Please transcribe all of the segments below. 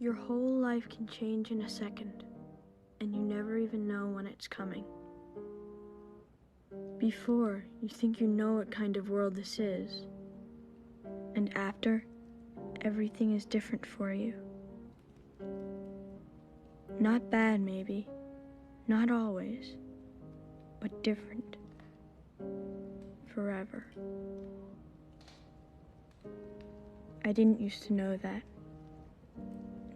Your whole life can change in a second, and you never even know when it's coming. Before, you think you know what kind of world this is, and after, everything is different for you. Not bad, maybe, not always, but different. Forever. I didn't used to know that.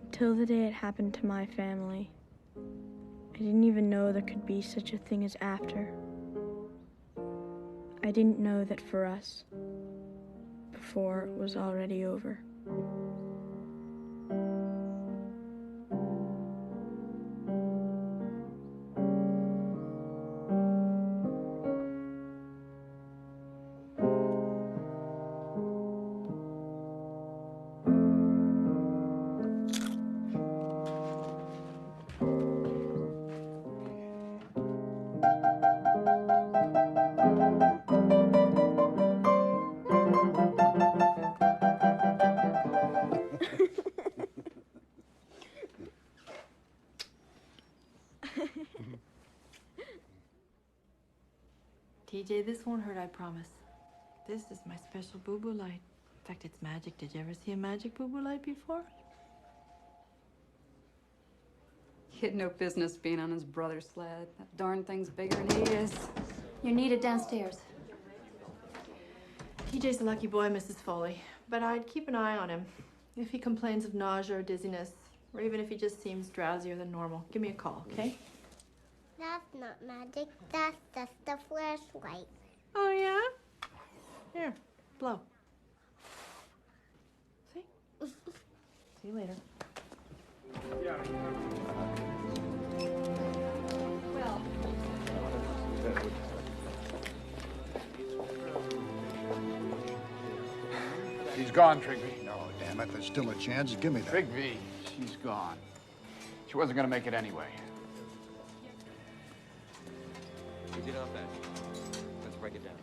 Until the day it happened to my family. I didn't even know there could be such a thing as after. I didn't know that for us, before it was already over. TJ, this won't hurt, I promise. This is my special boo-boo light. In fact, it's magic. Did you ever see a magic boo-boo light before? He had no business being on his brother's sled. That darn thing's bigger than he is. You're needed downstairs. TJ's a lucky boy, Mrs. Foley. But I'd keep an eye on him. If he complains of nausea or dizziness, or even if he just seems drowsier than normal, give me a call, okay? That's not magic. That's just a flashlight. Oh, yeah? Here, blow. See? See you later. Well, She's gone, Trigby. No, damn it, there's still a chance. Give me that. Trigby, she's gone. She wasn't gonna make it anyway. We did our best. Let's break it down.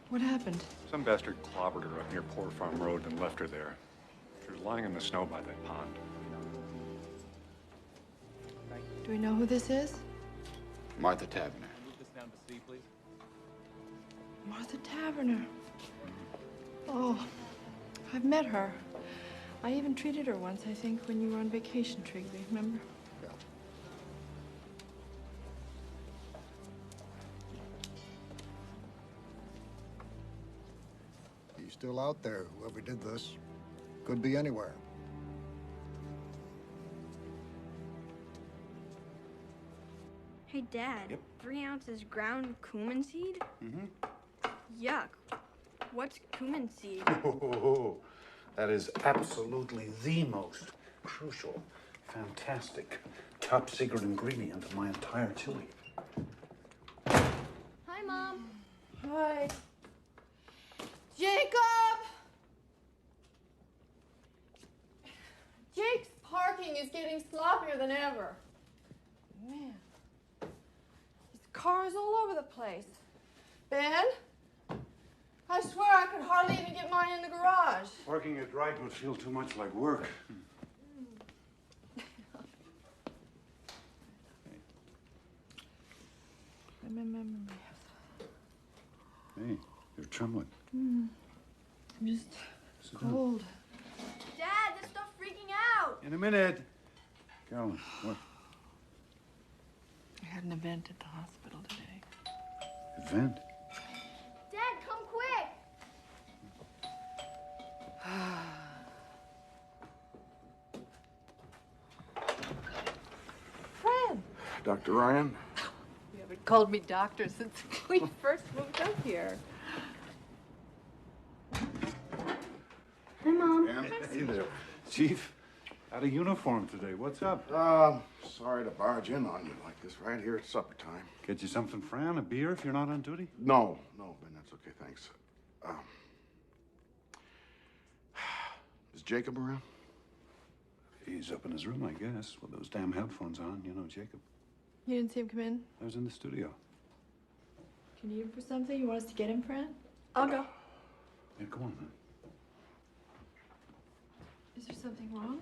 What happened? Some bastard clobbered her up near Poor Farm Road and left her there. She was lying in the snow by that pond. Do we know who this is? Martha Taverner. Move this down to C, please. Martha Taverner. Oh, I've met her. I even treated her once, I think, when you were on vacation, Trigby, remember? Yeah. He's still out there, whoever did this. Could be anywhere. Hey, Dad. Yep. 3 ounces ground cumin seed? Yuck. What's cumin seed? Oh, that is absolutely the most crucial, fantastic, top secret ingredient of my entire chili. Hi, Mom. Hi. Jacob! Jake's parking is getting sloppier than ever. Man. His car's all over the place. Ben? I swear I could hardly even get mine in the garage. Working it right would feel too much like work. Hey, you're trembling. I'm just Sit down. cold. Dad, this stuff's freaking out! In a minute. Carolyn, what? I had an event at the hospital today. Event? Dad, come quick! Fred! Dr. Ryan? You haven't called me doctor since we first moved up here. Hi, Mom. Hey there. Chief, out of uniform today. What's up? Sorry to barge in on you like this right here at supper time. Get you something, Fran? A beer if you're not on duty? No, Ben, that's okay, thanks. Is Jacob around? He's up in his room, I guess, with those damn headphones on. You know, Jacob. You didn't see him come in? I was in the studio. Do you need him for something? You want us to get him, Fran? I'll go. Yeah, come on, man. Is there something wrong?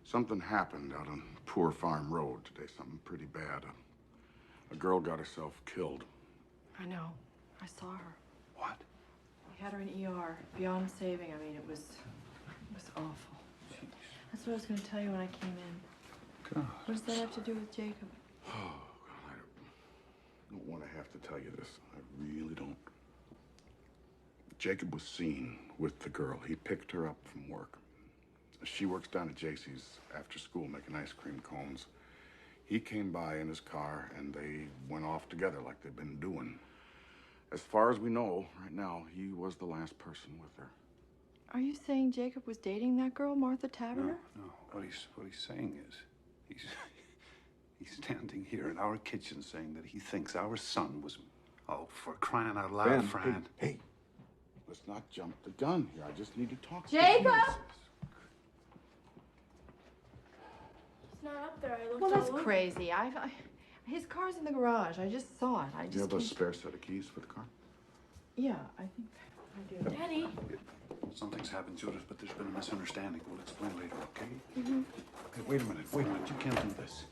Something happened out on Poor Farm Road today, something pretty bad. A girl got herself killed. I know. I saw her. What? We had her in ER, beyond saving. I mean, it was awful. Jeez. That's what I was going to tell you when I came in. God. What does that have to do with Jacob? Oh, God, I don't want to have to tell you this. I really don't. Jacob was seen with the girl. He picked her up from work. She works down at JC's after school making ice cream cones. He came by in his car and they went off together like they've been doing. As far as we know, right now, he was the last person with her. Are you saying Jacob was dating that girl, Martha Taverner? No. What he's saying is, he's standing here in our kitchen saying that he thinks our son was. Oh, for crying out loud, Ben, Fran. Hey, let's not jump the gun here. I just need to talk to Jacob! you. He's not up there. I looked Well, that's all over. crazy. His car's in the garage. I just saw it. Do you have a spare set of keys for the car? Yeah, I think I do. Daddy. Something's happened, Judith, but there's been a misunderstanding. We'll explain later, okay? Mm-hmm. Okay, wait a minute. You can't do this.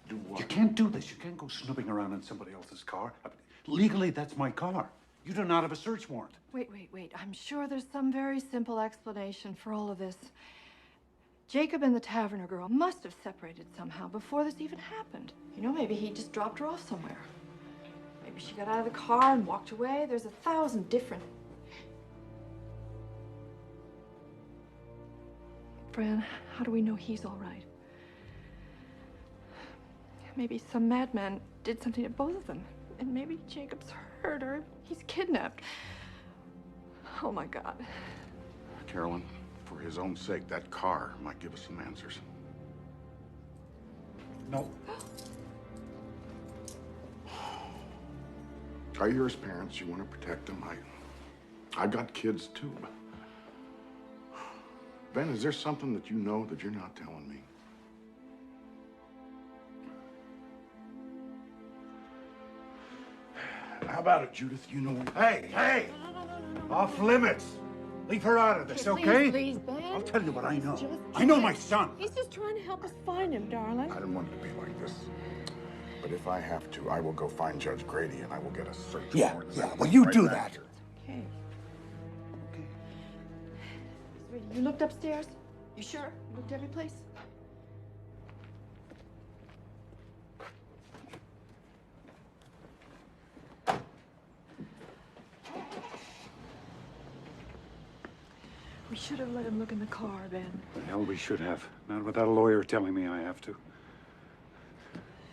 Do what? You can't do this. You can't go snooping around in somebody else's car. Legally, that's my car. You do not have a search warrant. Wait. I'm sure there's some very simple explanation for all of this. Jacob and the Taverner girl must have separated somehow before this even happened. You know, maybe he just dropped her off somewhere. Maybe she got out of the car and walked away. There's 1,000 different... Fran, how do we know he's all right? Maybe some madman did something to both of them. And maybe Jacob's hurt or he's kidnapped. Oh, my God. Carolyn, for his own sake, that car might give us some answers. No. Are you his parents? You want to protect them? I've got kids too. Ben, is there something that you know that you're not telling me? How about it, Judith? You know. Hey! Off limits. Leave her out of this, okay? Please, Ben. I'll tell you what I know. Just I know my son. He's just trying to help us find him, darling. I didn't want it to be like this. But if I have to, I will go find Judge Grady and I will get a search warrant. Yeah. Well, you Right do back that. here. Okay. Sweetie, you looked upstairs? You sure? You looked every place? We should have let him look in the car, Ben. The hell we should have. Not without a lawyer telling me I have to.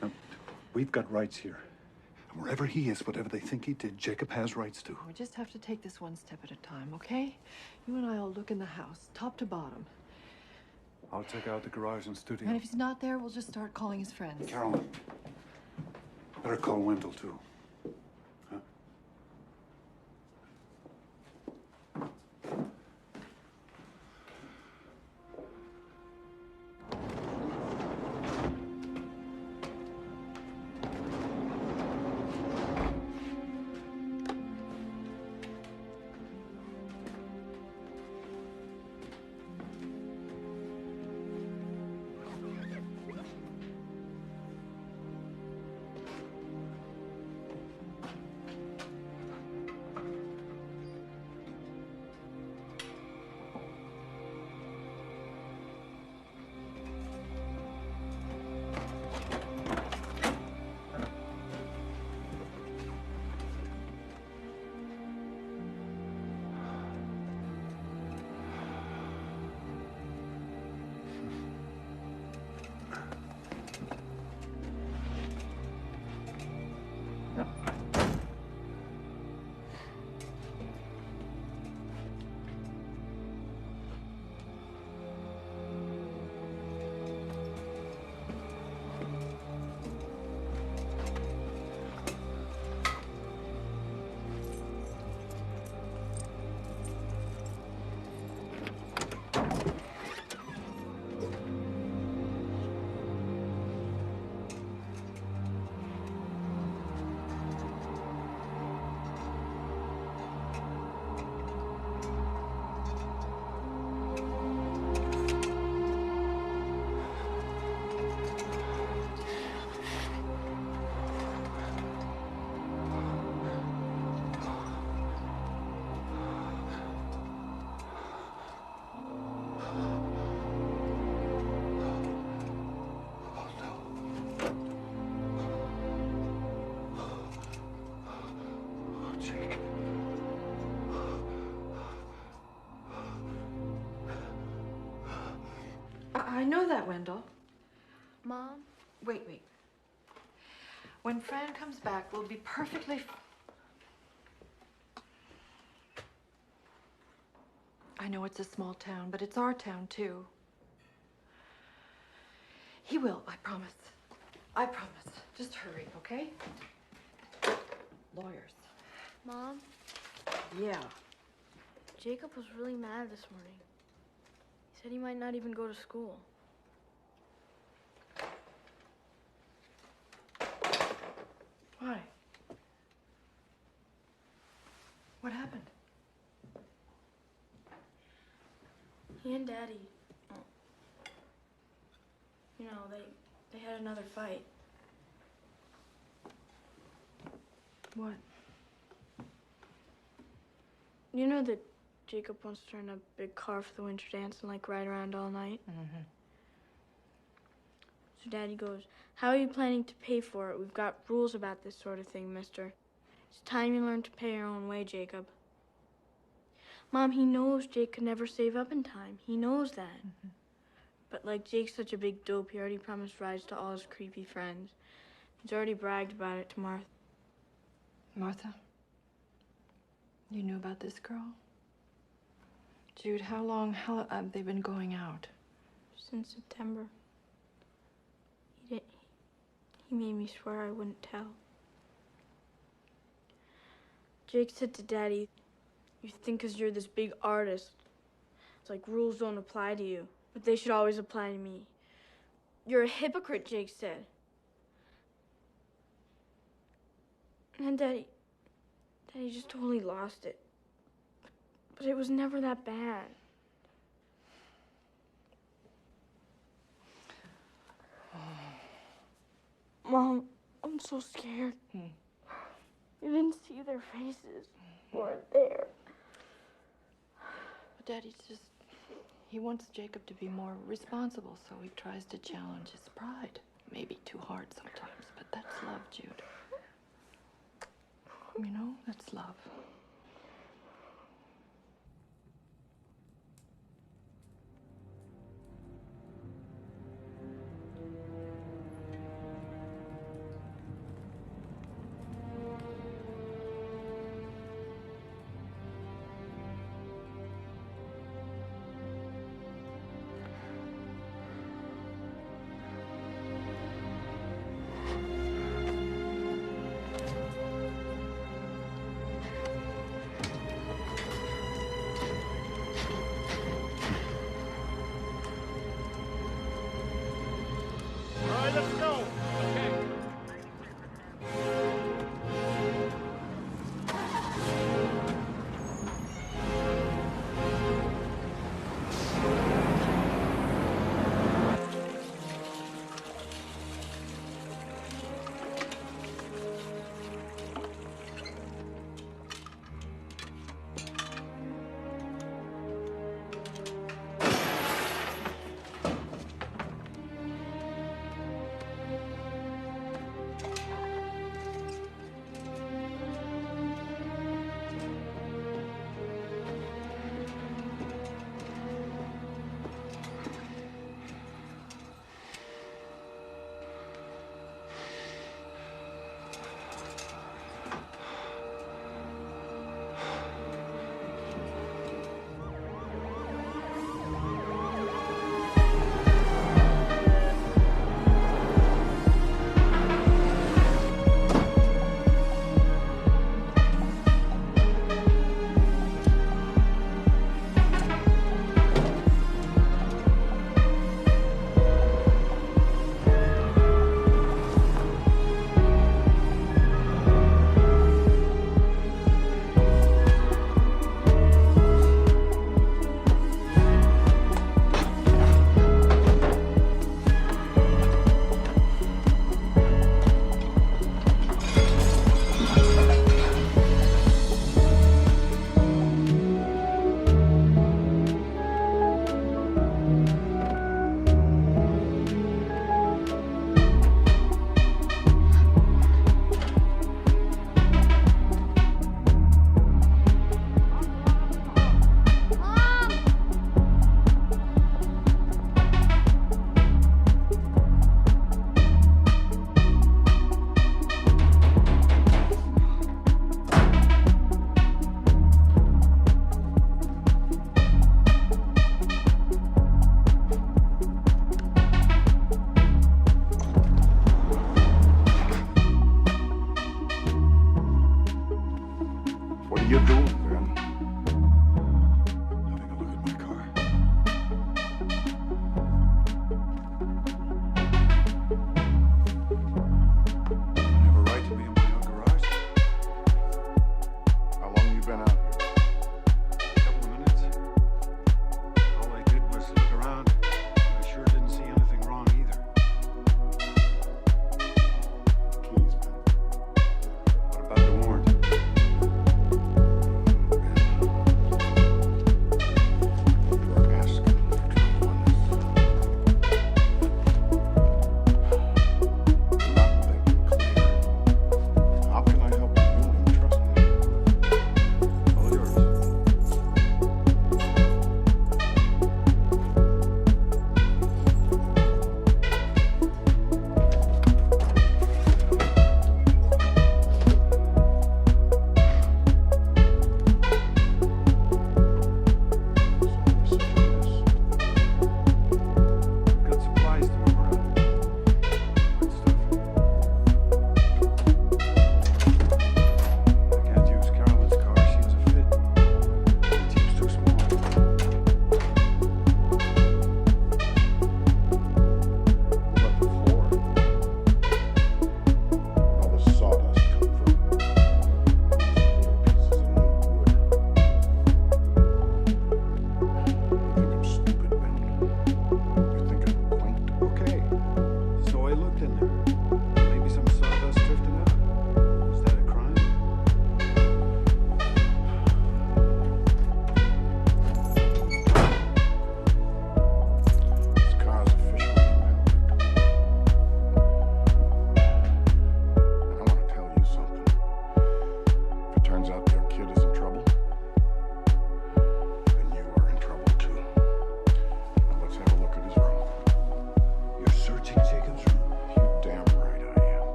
Now, we've got rights here. And wherever he is, whatever they think he did, Jacob has rights too. We just have to take this one step at a time, okay? You and I will look in the house, top to bottom. I'll check out the garage and studio. And if he's not there, we'll just start calling his friends. Carolyn, better call Wendell too. Huh? I know that, Wendell. Mom? Wait. When Fran comes back, we'll be perfectly... I know it's a small town, but it's our town, too. He will, I promise. I promise. Just hurry, okay? Lawyers. Mom? Yeah. Jacob was really mad this morning. He said he might not even go to school. Why? What happened? He and Daddy, you know, they had another fight. What? You know that Jacob wants to rent a big car for the winter dance and like ride around all night? Mm-hmm. So Daddy goes, "How are you planning to pay for it? We've got rules about this sort of thing, mister. It's time you learn to pay your own way, Jacob." Mom, he knows Jake could never save up in time. He knows that. Mm-hmm. But like Jake's such a big dope, he already promised rides to all his creepy friends. He's already bragged about it to Martha. Martha? You knew about this girl? Jude, how long have they been going out? Since September. He made me swear I wouldn't tell. Jake said to Daddy, "You think 'cause you're this big artist, it's like rules don't apply to you, but they should always apply to me. You're a hypocrite," Jake said. And then Daddy just totally lost it. But it was never that bad. Mom, I'm so scared. You didn't see their faces. Weren't there. But Daddy's just... He wants Jacob to be more responsible, so he tries to challenge his pride. Maybe too hard sometimes, but that's love, Jude. You know, that's love.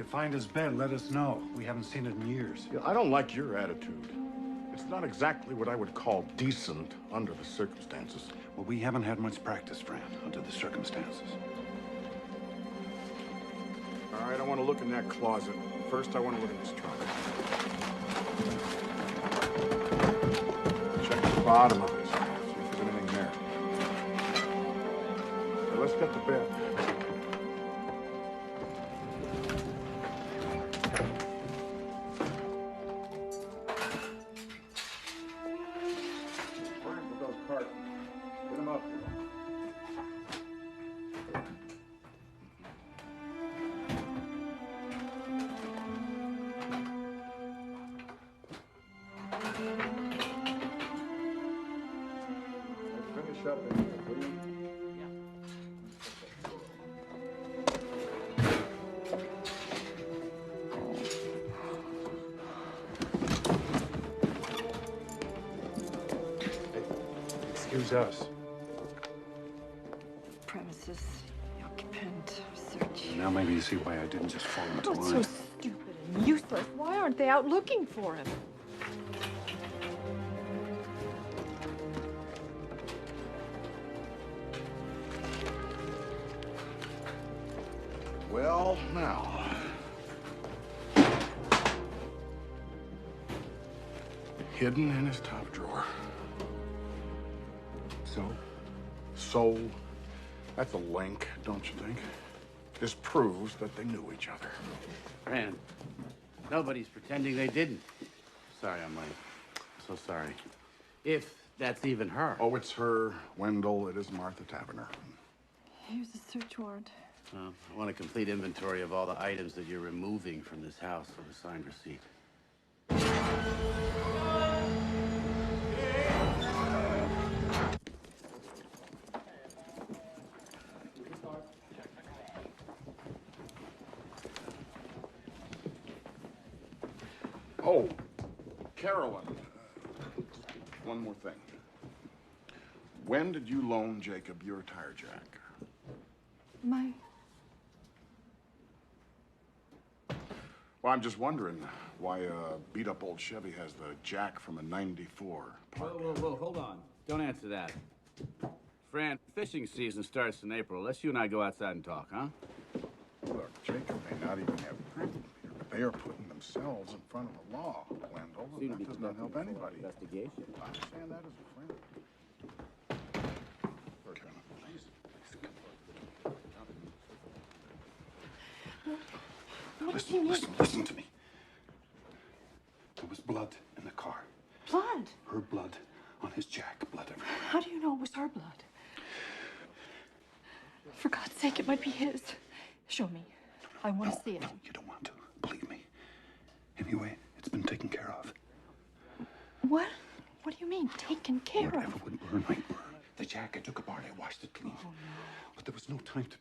you find his bed, let us know. We haven't seen it in years. Yeah, I don't like your attitude. It's not exactly what I would call decent under the circumstances. Well, we haven't had much practice, Fran, under the circumstances. All right, I want to look in that closet. First, I want to look in this trunk. Check the bottom of it. See if there's anything there. Now, let's get to bed. With those cartons. Get them up here. Finish up in here, will you? Excuse us. Premises, occupant, search. Now maybe you see why I didn't just fall into What's so line. stupid and useless? Why aren't they out looking for him? Well, now. Hidden in his top drawer. So, that's a link, don't you think? This proves that they knew each other. Fran, nobody's pretending they didn't. Sorry I'm late. So sorry. If that's even her. Oh, it's her, Wendell. It is Martha Taverner. Here's a search warrant. I want a complete inventory of all the items that you're removing from this house with a signed receipt. Oh, Carolyn. One more thing. When did you loan Jacob your tire jack? Well, I'm just wondering why a beat-up old Chevy has the jack from a '94 Park. Whoa, hold on. Don't answer that. Fran, fishing season starts in April. Let's you and I go outside and talk, huh? Look, Jacob may not even have problem here, but they are putting themselves in front of the law, Wendell. Seem to That be does not help anybody. Investigation. I understand that as a friend. Please. Listen to me. There was blood in the car. Blood? Her blood on his jack. Blood everywhere. How do you know it was her blood? For God's sake, it might be his. Show me. I want to see it. No, you don't want to. Believe me. Anyway, it's been taken care of. What? What do you mean, taken care of? Whatever would burn might burn. The jack, I took apart, I washed it clean. Oh, no. But there was no time to...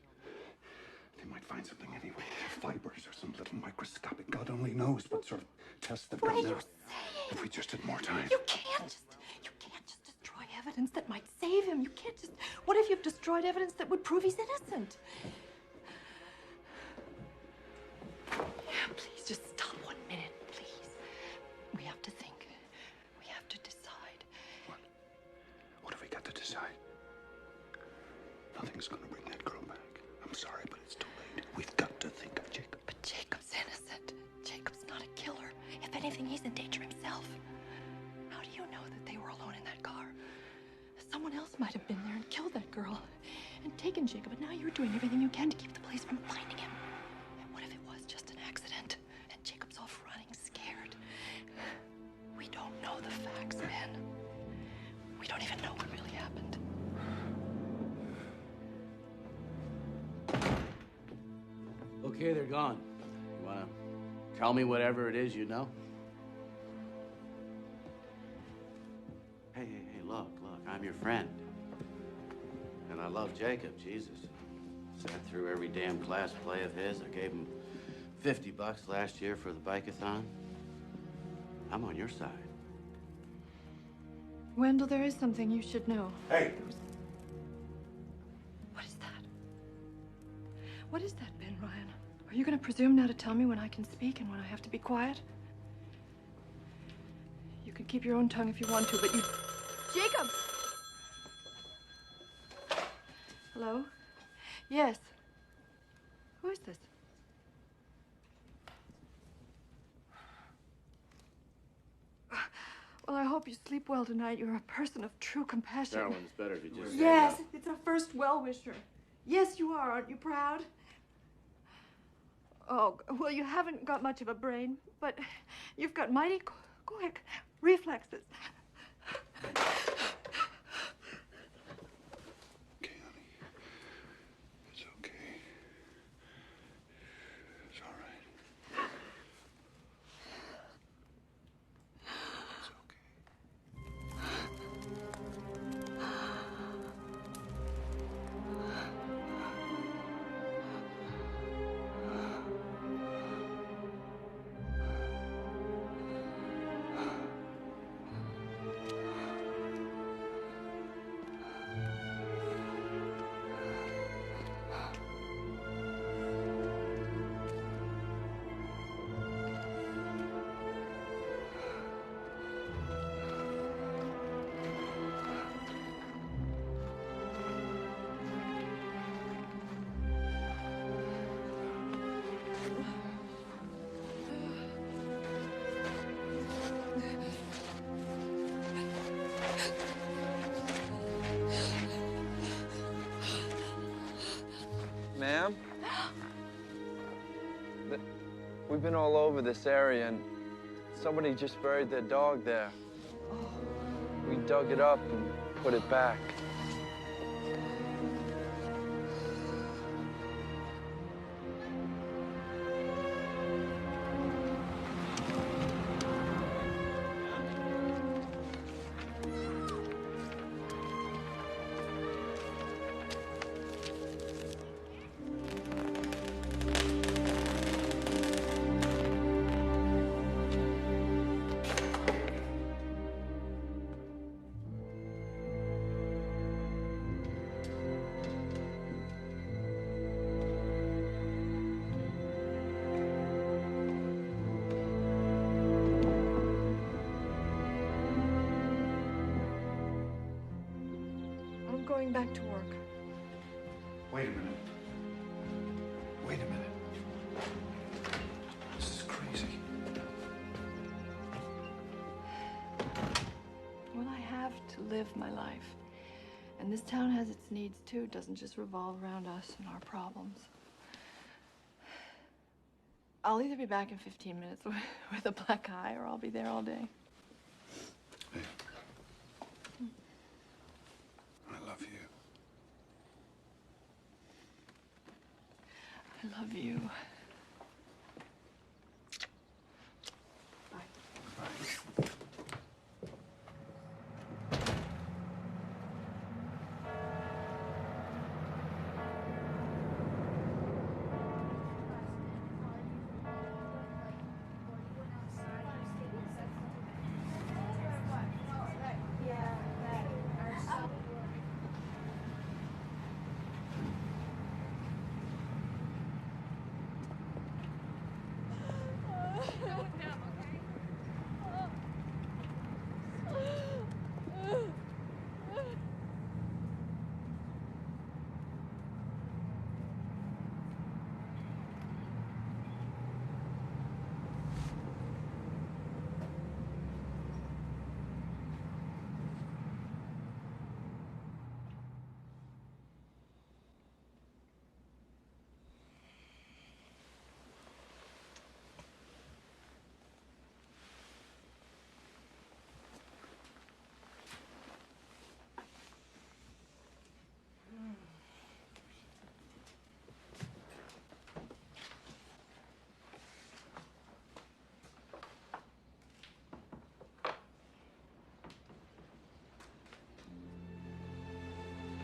They might find something anyway. Fibers or some little microscopic. God only knows what sort of tests they've done now. What are you saying? If we just had more time. You can't just destroy evidence that might save him. You can't just... What if you've destroyed evidence that would prove he's innocent? Please, just stop 1 minute, please. We have to think. We have to decide. What have we got to decide? Nothing's gonna bring that girl back. I'm sorry, but it's too late. We've got to think of Jacob. But Jacob's innocent. Jacob's not a killer. If anything, he's in danger himself. How do you know that they were alone in that car? Someone else might have been there and killed that girl and taken Jacob, but now you're doing everything you can to keep the police from finding him. And what if it was just an accident and Jacob's off running scared? We don't know the facts, Ben. We don't even know what really happened. Okay, they're gone. You wanna tell me whatever it is you know? Hey, look, I'm your friend. And I love Jacob, Jesus. Sat through every damn class play of his. I gave him $50 last year for the bike-a-thon. I'm on your side. Wendell, there is something you should know. Hey! What is that? What is that, Ben Ryan? Are you going to presume now to tell me when I can speak and when I have to be quiet? You can keep your own tongue if you want to, but you... Jacob! Hello? Yes. Who is this? Well, I hope you sleep well tonight. You're a person of true compassion. Carolyn, it's better if you just... Yes, it's our first well-wisher. Yes, you are. Aren't you proud? Oh, well, you haven't got much of a brain, but you've got mighty quick reflexes. Okay, honey. It's okay. It's all right. It's okay. Ma'am? We've been all over this area, and somebody just buried their dog there. We dug it up and put it back. I'm going back to work. Wait a minute. Wait a minute. This is crazy. Well, I have to live my life. And this town has its needs, too. It doesn't just revolve around us and our problems. I'll either be back in 15 minutes with a black eye, or I'll be there all day. Hey. I love you. I love you.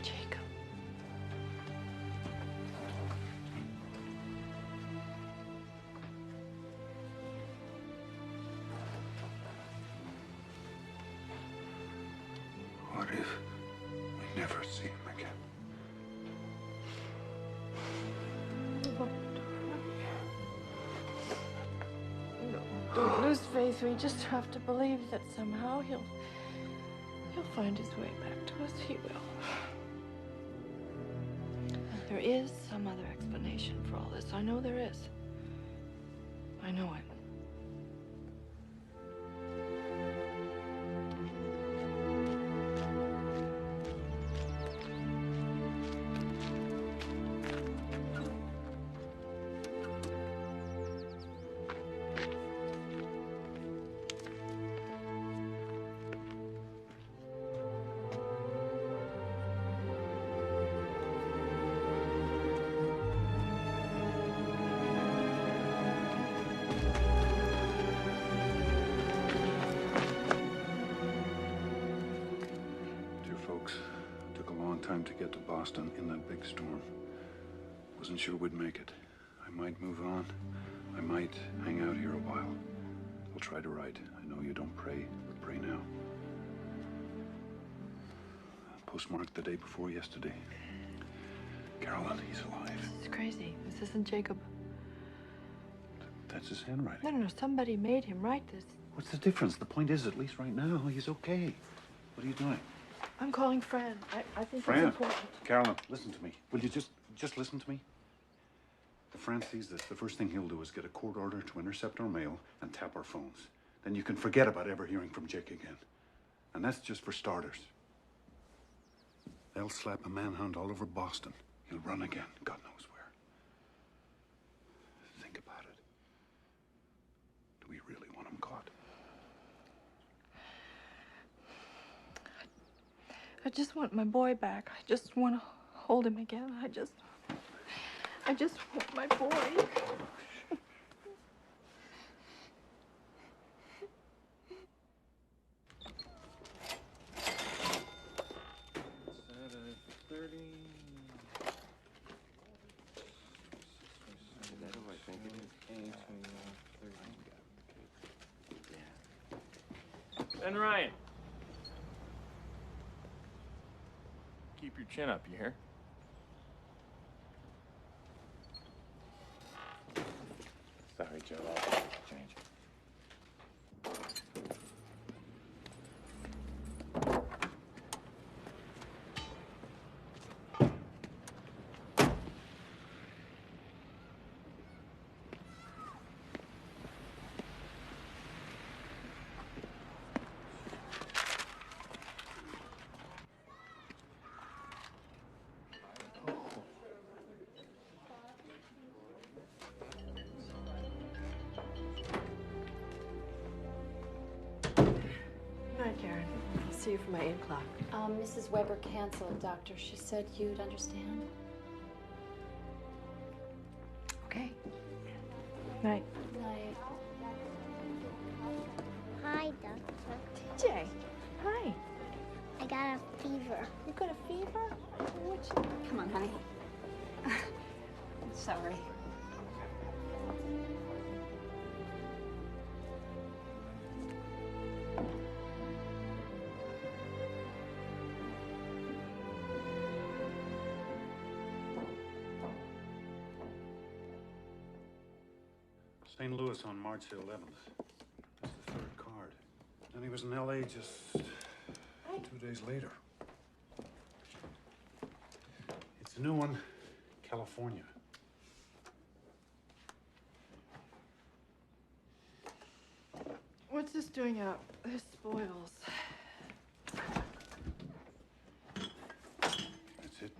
Jacob. What if we never see him again? Oh, darling. lose faith. We just have to believe that somehow he'll find his way back to us. He will. There is some other explanation for all this. I know there is. I know it. Time to get to Boston in that big storm. Wasn't sure we'd make it. I might move on. I might hang out here a while. I'll try to write. I know you don't pray, but pray now. Postmarked the day before yesterday. Carolyn, he's alive. It's crazy. This isn't Jacob. That's his handwriting. No, no, no. Somebody made him write this. What's the difference? The point is, at least right now, he's okay. What are you doing? I'm calling Fran. I think Fran, it's important. Carolyn, listen to me. Will you just listen to me? If Fran sees this, the first thing he'll do is get a court order to intercept our mail and tap our phones. Then you can forget about ever hearing from Jake again. And that's just for starters. They'll slap a manhunt all over Boston. He'll run again, God knows where. Think about it. Do we really want him caught? I just want my boy back. I just want to hold him again. I just want my boy. Ben Ryan. Keep your chin up, you hear? Sorry, Joe. I'll change. Karen. I'll see you for my 8 o'clock. Mrs. Weber canceled, Doctor. She said you'd understand. Okay. Night. Night. Hi, Doctor. TJ. Hi. I got a fever. You got a fever? What's... Come on, honey. I'm sorry. St. Louis on March 11th. That's the 3rd card. Then he was in L.A. just 2 days later. It's a new one, California. What's this doing out? This spoils. That's it?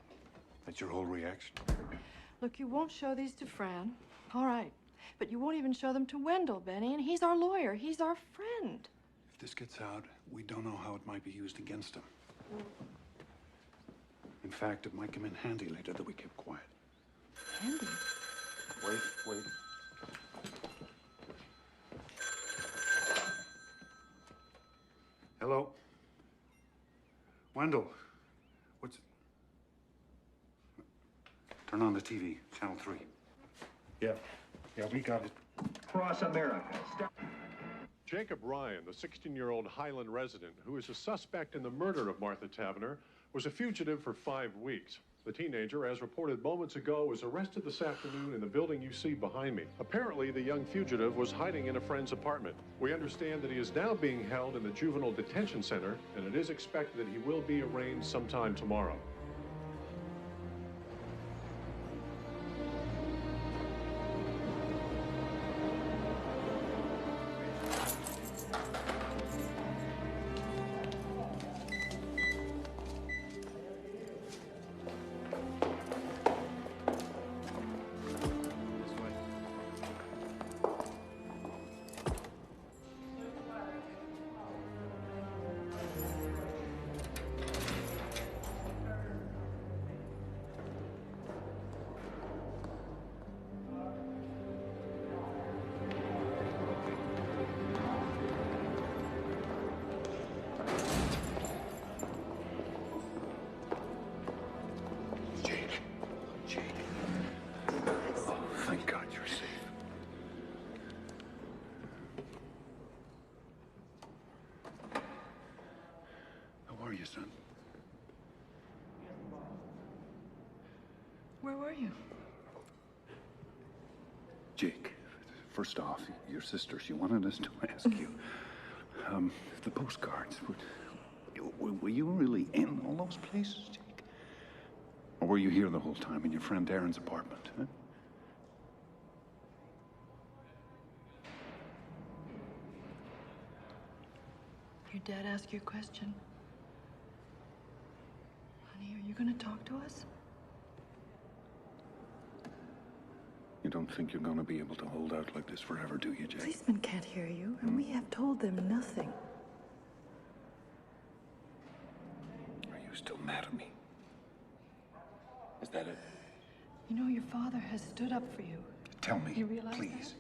That's your whole reaction? Look, you won't show these to Fran. All right. But you won't even show them to Wendell, Benny, and he's our lawyer. He's our friend. If this gets out, we don't know how it might be used against him. In fact, it might come in handy later that we keep quiet. Handy? Wait. Hello? Wendell, what's... Turn on the TV, Channel 3. Yeah, we got it. Across America. Jacob Ryan, the 16-year-old Highland resident who is a suspect in the murder of Martha Tavener, was a fugitive for 5 weeks. The teenager, as reported moments ago, was arrested this afternoon in the building you see behind me. Apparently, the young fugitive was hiding in a friend's apartment. We understand that he is now being held in the Juvenile Detention Center, and it is expected that he will be arraigned sometime tomorrow. Thank God you're safe. How are you, son? Where were you? Jake, first off, your sister, she wanted us to ask you. The postcards, were you really in all those places, Jake? Or were you here the whole time in your friend Darren's apartment, huh? Your dad asked you a question. Honey, are you going to talk to us? You don't think you're going to be able to hold out like this forever, do you, Jake? Policemen can't hear you, and we have told them nothing. Are you still mad at me? Is that it? You know, your father has stood up for you. Tell me, You realize please.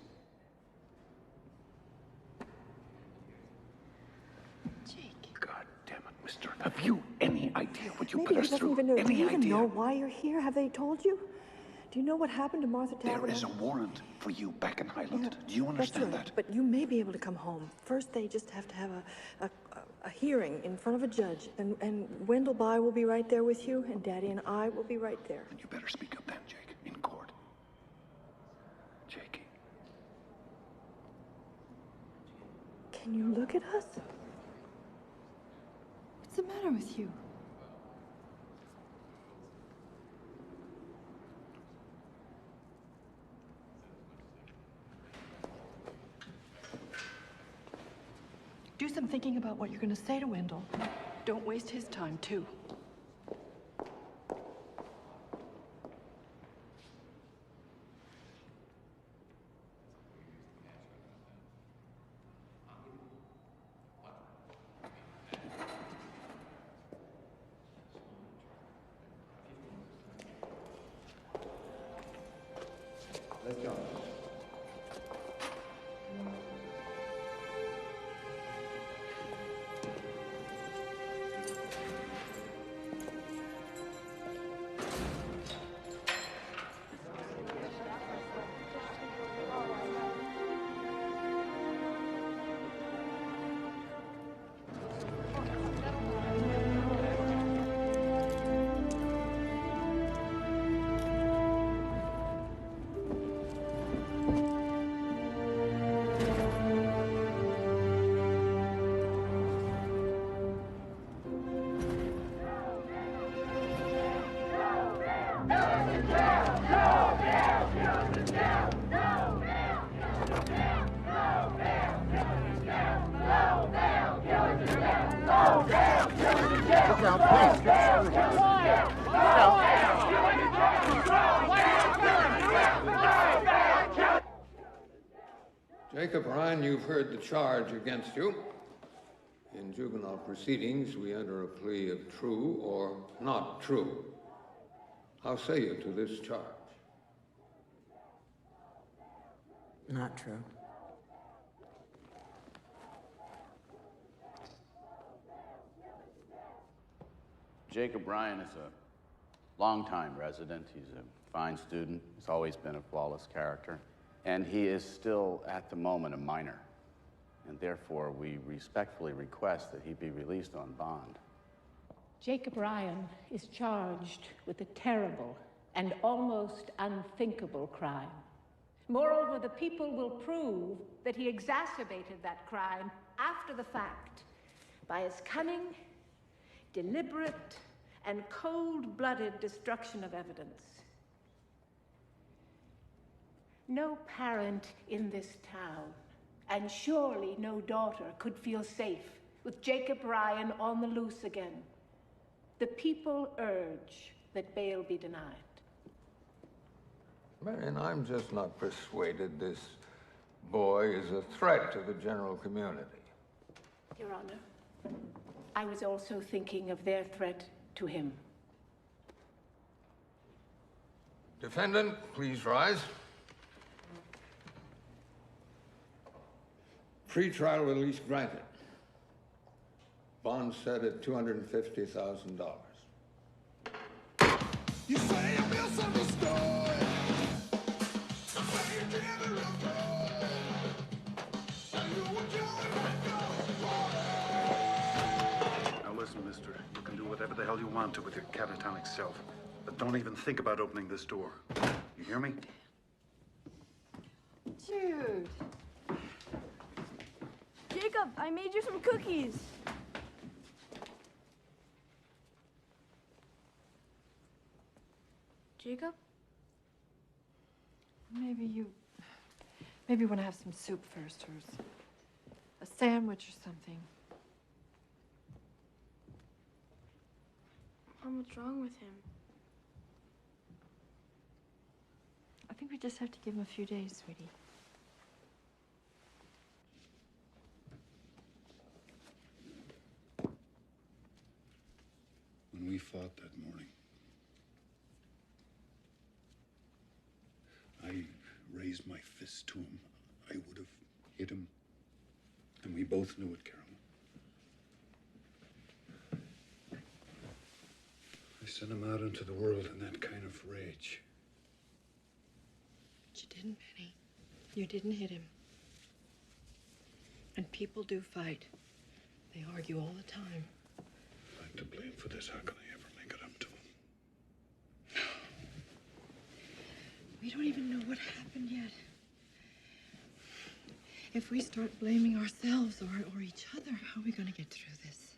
God damn it, mister. Have you any idea what you Maybe put he us doesn't through? even know. Do Any you even idea? know why you're here? Have they told you? Do you know what happened to Martha Taverner? There is a warrant for you back in Highland. Do you understand That's right. that? But you may be able to come home. First, they just have to have a hearing in front of a judge, and Wendell By will be right there with you, and Daddy and I will be right there. You better speak up then, Jake, in court. Jakey. Can you look at us? What's the matter with you? Do some thinking about what you're going to say to Wendell. Don't waste his time, too. Let's go. Jacob Ryan, you've heard the charge against you. In juvenile proceedings, we enter a plea of true or not true. How say you to this charge? Not true. Jacob Ryan is a longtime resident. He's a fine student. He's always been a flawless character. And he is still, at the moment, a minor. And therefore, we respectfully request that he be released on bond. Jacob Ryan is charged with a terrible and almost unthinkable crime. Moreover, the people will prove that he exacerbated that crime after the fact by his cunning, deliberate, and cold-blooded destruction of evidence. No parent in this town, and surely no daughter, could feel safe with Jacob Ryan on the loose again. The people urge that bail be denied. Marion, I'm just not persuaded this boy is a threat to the general community. Your Honor, I was also thinking of their threat to him. Defendant, please rise. Pre-trial release granted. Bond set at $250,000. You say I'm misunderstood. You say you did it wrong. And you were Now listen, mister. You can do whatever the hell you want to with your catatonic self. But don't even think about opening this door. You hear me? Jude. Jacob, I made you some cookies. Jacob? Maybe you want to have some soup first, or a sandwich or something. Mom, what's wrong with him? I think we just have to give him a few days, sweetie. When we fought that morning, I raised my fist to him. I would have hit him. And we both knew it, Carolyn. I sent him out into the world in that kind of rage. But you didn't, Benny. You didn't hit him. And people do fight. They argue all the time. I'm to blame for this. How can I ever make it up to him? We don't even know what happened yet. If we start blaming ourselves or each other, how are we going to get through this?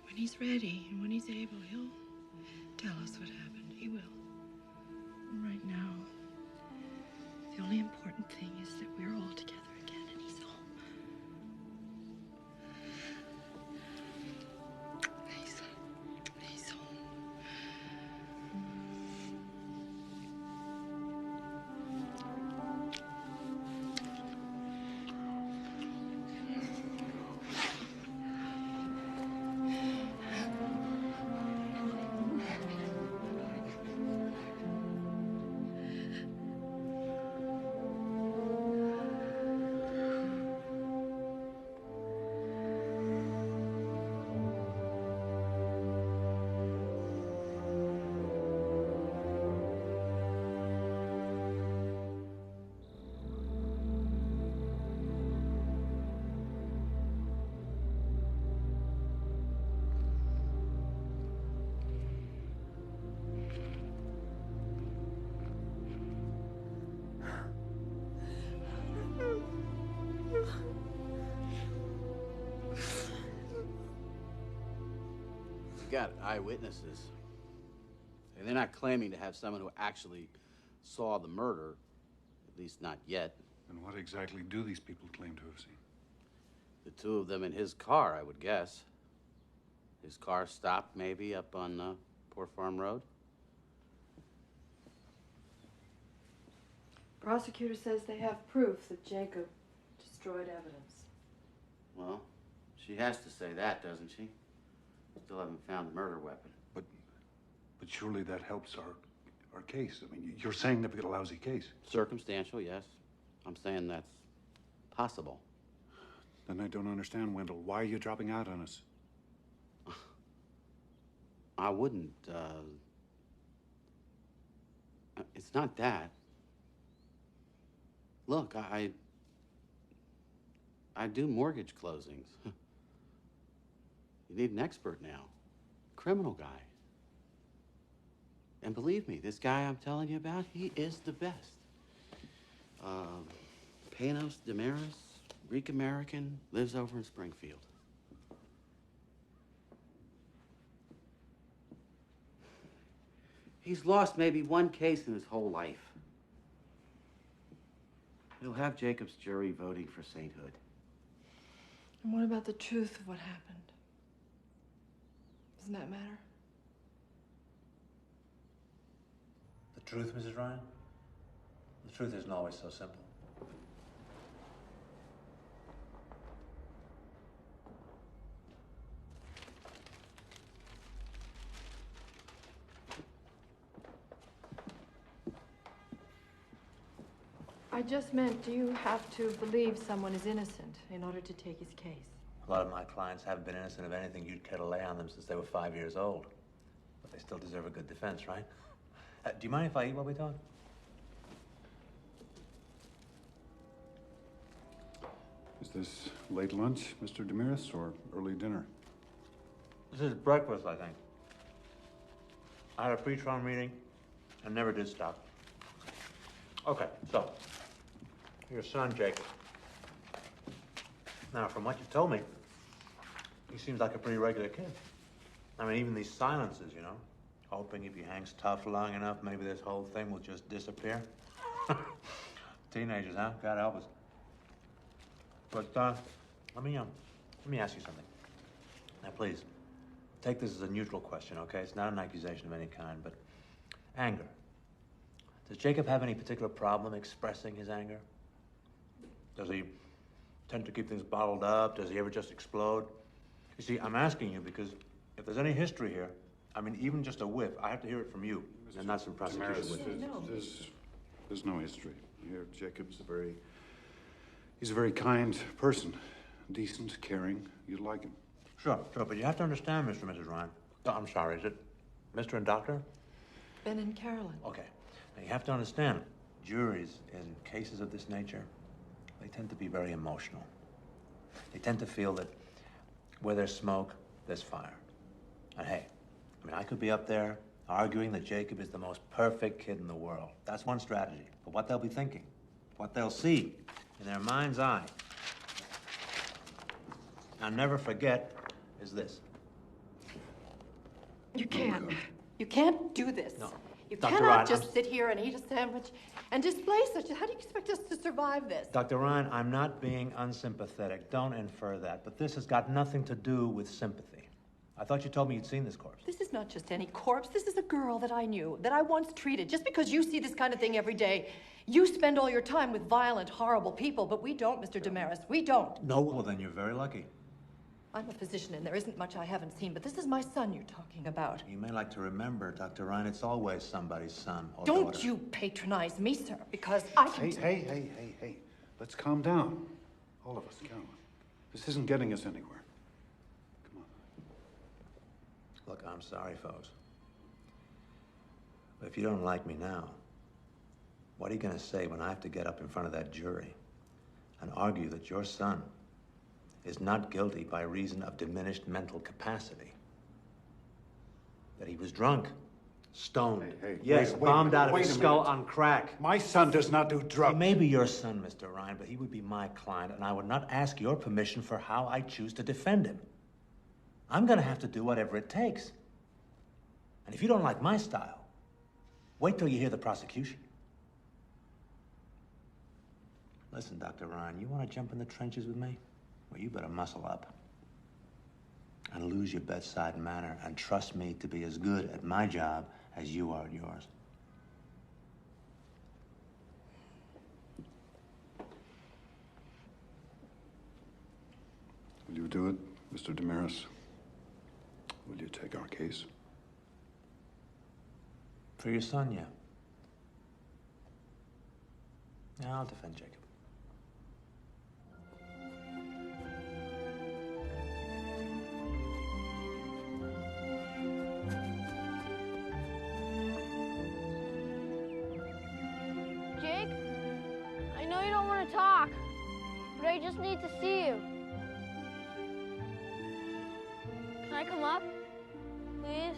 When he's ready and when he's able, he'll tell us what happened. He will. And right now, the only important thing is that we're all together again and he's home. He's home. You got eyewitnesses. And they're not claiming to have someone who actually saw the murder, at least not yet. And what exactly do these people claim to have seen? The two of them in his car, I would guess. His car stopped maybe up on Poor Farm Road. Prosecutor says they have proof that Jacob destroyed evidence. Well, she has to say that, doesn't she? Still haven't found the murder weapon. But surely that helps our case. I mean, you're saying they've got a lousy case. Circumstantial, yes. I'm saying that's possible. Then I don't understand, Wendell. Why are you dropping out on us? I wouldn't, it's not that. Look, I I do mortgage closings. You need an expert now. Criminal guy. And believe me, this guy I'm telling you about, he is the best. Panos Damaris, Greek American, lives over in Springfield. He's lost maybe one case in his whole life. He'll have Jacob's jury voting for sainthood. And what about the truth of what happened? Doesn't that matter? The truth, Mrs. Ryan? The truth isn't always so simple. I just meant, do you have to believe someone is innocent in order to take his case? A lot of my clients haven't been innocent of anything you'd care to lay on them since they were 5 years old. But they still deserve a good defense, right? Do you mind if I eat while we talk? Is this late lunch, Mr. Damaris, or early dinner? This is breakfast, I think. I had a pre-trial meeting and never did stop. Okay, so, your son, Jacob. Now, from what you've told me, he seems like a pretty regular kid. I mean, even these silences, you know, hoping if he hangs tough long enough, maybe this whole thing will just disappear. Teenagers, huh? God help us. But, let me ask you something. Now, please, take this as a neutral question, okay? It's not an accusation of any kind, but anger. Does Jacob have any particular problem expressing his anger? Does he tend to keep things bottled up? Does he ever just explode? You see, I'm asking you because if there's any history here, I mean, even just a whiff, I have to hear it from you, and not some prosecution witness. There's no history here. Jacob's he's a very kind person, decent, caring. You'd like him. Sure, but you have to understand, Mr. and Mrs. Ryan. Oh, I'm sorry, is it Mr. and Doctor? Ben and Carolyn. Okay. Now, you have to understand, juries in cases of this nature, they tend to be very emotional. They tend to feel that where there's smoke, there's fire. And hey, I mean, I could be up there arguing that Jacob is the most perfect kid in the world. That's one strategy. But what they'll be thinking, what they'll see in their mind's eye, I'll never forget, is this. You can't. You can't do this. No. You Dr. cannot Ryan, just sit here and eat a sandwich and display such. How do you expect us to survive this? Dr. Ryan, I'm not being unsympathetic. Don't infer that. But this has got nothing to do with sympathy. I thought you told me you'd seen this corpse. This is not just any corpse. This is a girl that I knew, that I once treated. Just because you see this kind of thing every day, you spend all your time with violent, horrible people, but we don't, Mr. Damaris. We don't. No? Well, then you're very lucky. I'm a physician, and there isn't much I haven't seen, but this is my son you're talking about. You may like to remember, Dr. Ryan, it's always somebody's son or Don't daughter. you patronize me, sir, because I can... Hey. Let's calm down. All of us, Carolyn. This isn't getting us anywhere. Look, I'm sorry, folks. But if you don't like me now, what are you going to say when I have to get up in front of that jury and argue that your son is not guilty by reason of diminished mental capacity? That he was drunk, stoned, yes, bombed out of his skull on crack. My son does not do drugs. He may be your son, Mr. Ryan, but he would be my client, and I would not ask your permission for how I choose to defend him. I'm going to have to do whatever it takes. And if you don't like my style, wait till you hear the prosecution. Listen, Dr. Ryan, you want to jump in the trenches with me? Well, you better muscle up and lose your bedside manner and trust me to be as good at my job as you are at yours. Will you do it, Mr. Damaris? Will you take our case? For your son, yeah. Yeah, I'll defend Jacob. Jake, I know you don't want to talk, But I just need to see you. Can I come up? Please?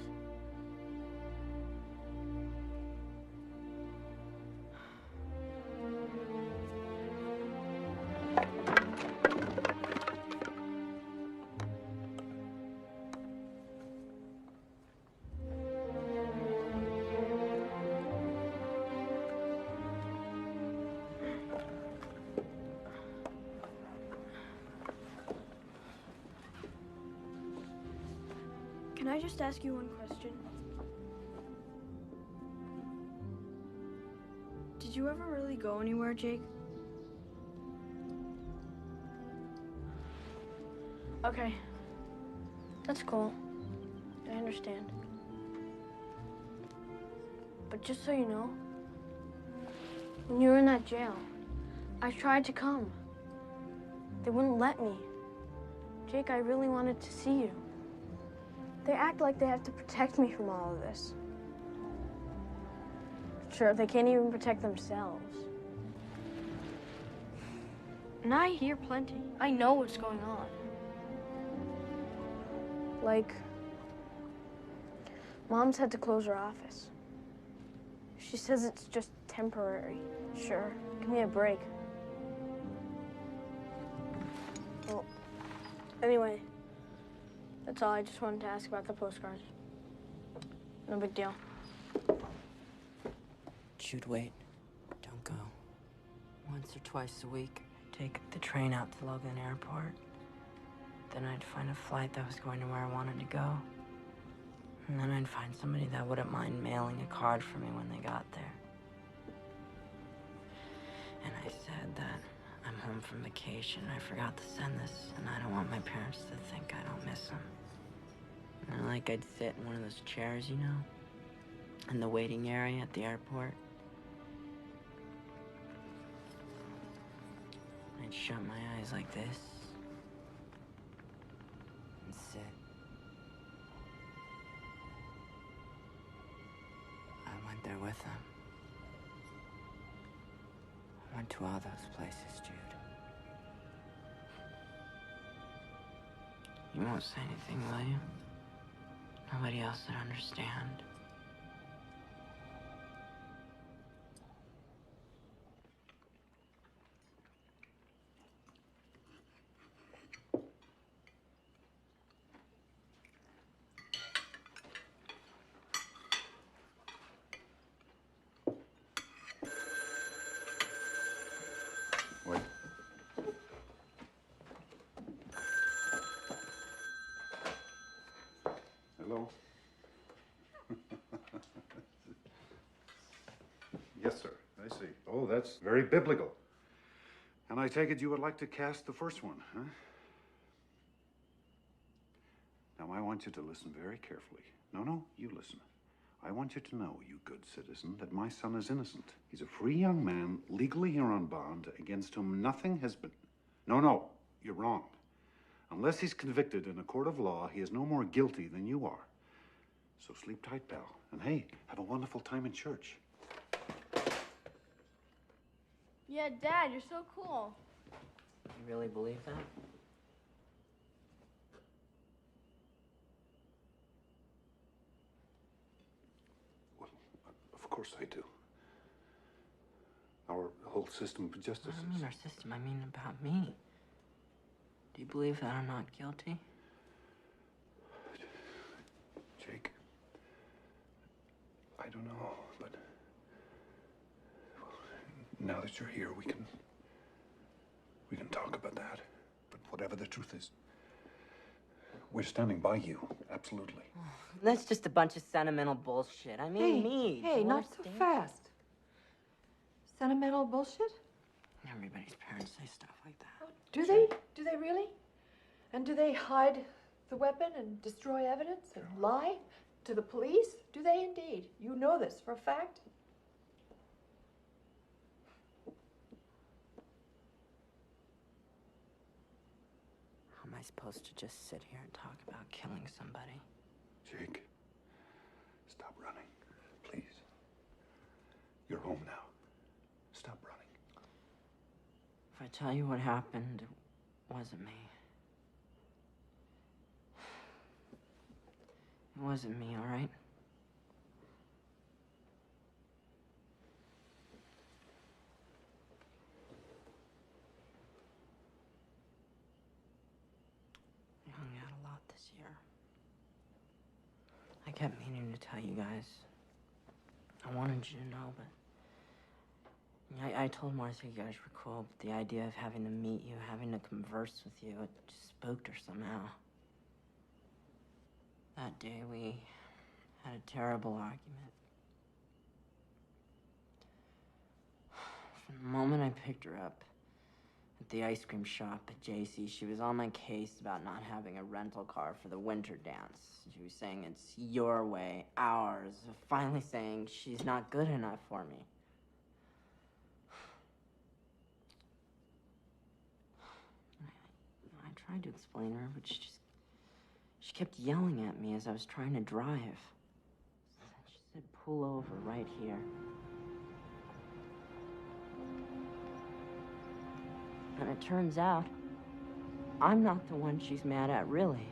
Can I just ask you one question? Did you ever really go anywhere, Jake? Okay. That's cool. I understand. But just so you know, when you were in that jail, I tried to come. They wouldn't let me. Jake, I really wanted to see you. They act like they have to protect me from all of this. Sure, they can't even protect themselves. And I hear plenty. I know what's going on. Like, Mom's had to close her office. She says it's just temporary. Sure, give me a break. Well, anyway. That's all. I just wanted to ask about the postcards. No big deal. Jude, wait. Don't go. Once or twice a week, I'd take the train out to Logan Airport. Then I'd find a flight that was going to where I wanted to go. And then I'd find somebody that wouldn't mind mailing a card for me when they got there. And I said that I'm home from vacation. I forgot to send this, and I don't want my parents to think I don't miss them. And like I'd sit in one of those chairs, you know, in the waiting area at the airport. I'd shut my eyes like this and sit. I went there with them. I went to all those places, Jude. You won't say anything, will you? Nobody else would understand. Wait. Hello? Yes, sir. I see. Oh, that's very biblical. And I take it you would like to cast the first one, huh? Now, I want you to listen very carefully. No, you listen. I want you to know, you good citizen, that my son is innocent. He's a free young man, legally here on bond, against whom nothing has been... No, you're wrong. Unless he's convicted in a court of law, he is no more guilty than you are. So sleep tight, pal. And hey, have a wonderful time in church. Yeah, Dad, you're so cool. You really believe that? Of course I do. Our whole system of justice I don't mean our system, I mean about me. Do you believe that I'm not guilty? Jake, I don't know, but... Well, now that you're here, we can talk about that. But whatever the truth is, we're standing by you, absolutely. That's just a bunch of sentimental bullshit. I mean, me. Hey, Do you not so understand? fast. Sentimental bullshit? Everybody's parents say stuff like that. Do they? Do they really? And do they hide the weapon and destroy evidence and lie to the police? Do they indeed? You know this for a fact? How am I supposed to just sit here and talk about killing somebody? Jake, stop running, please. You're home now. Stop running. If I tell you what happened, it wasn't me. It wasn't me, all right? I hung out a lot this year. I kept meaning to tell you guys. I wanted you to know, but I told Martha you guys were cool, but the idea of having to meet you, having to converse with you, it just spooked her somehow. That day we had a terrible argument. From the moment I picked her up at the ice cream shop at JC, she was on my case about not having a rental car for the winter dance. She was saying it's your way, ours, finally saying she's not good enough for me. I tried to explain her, but she kept yelling at me as I was trying to drive. She said, pull over right here. And it turns out, I'm not the one she's mad at, really.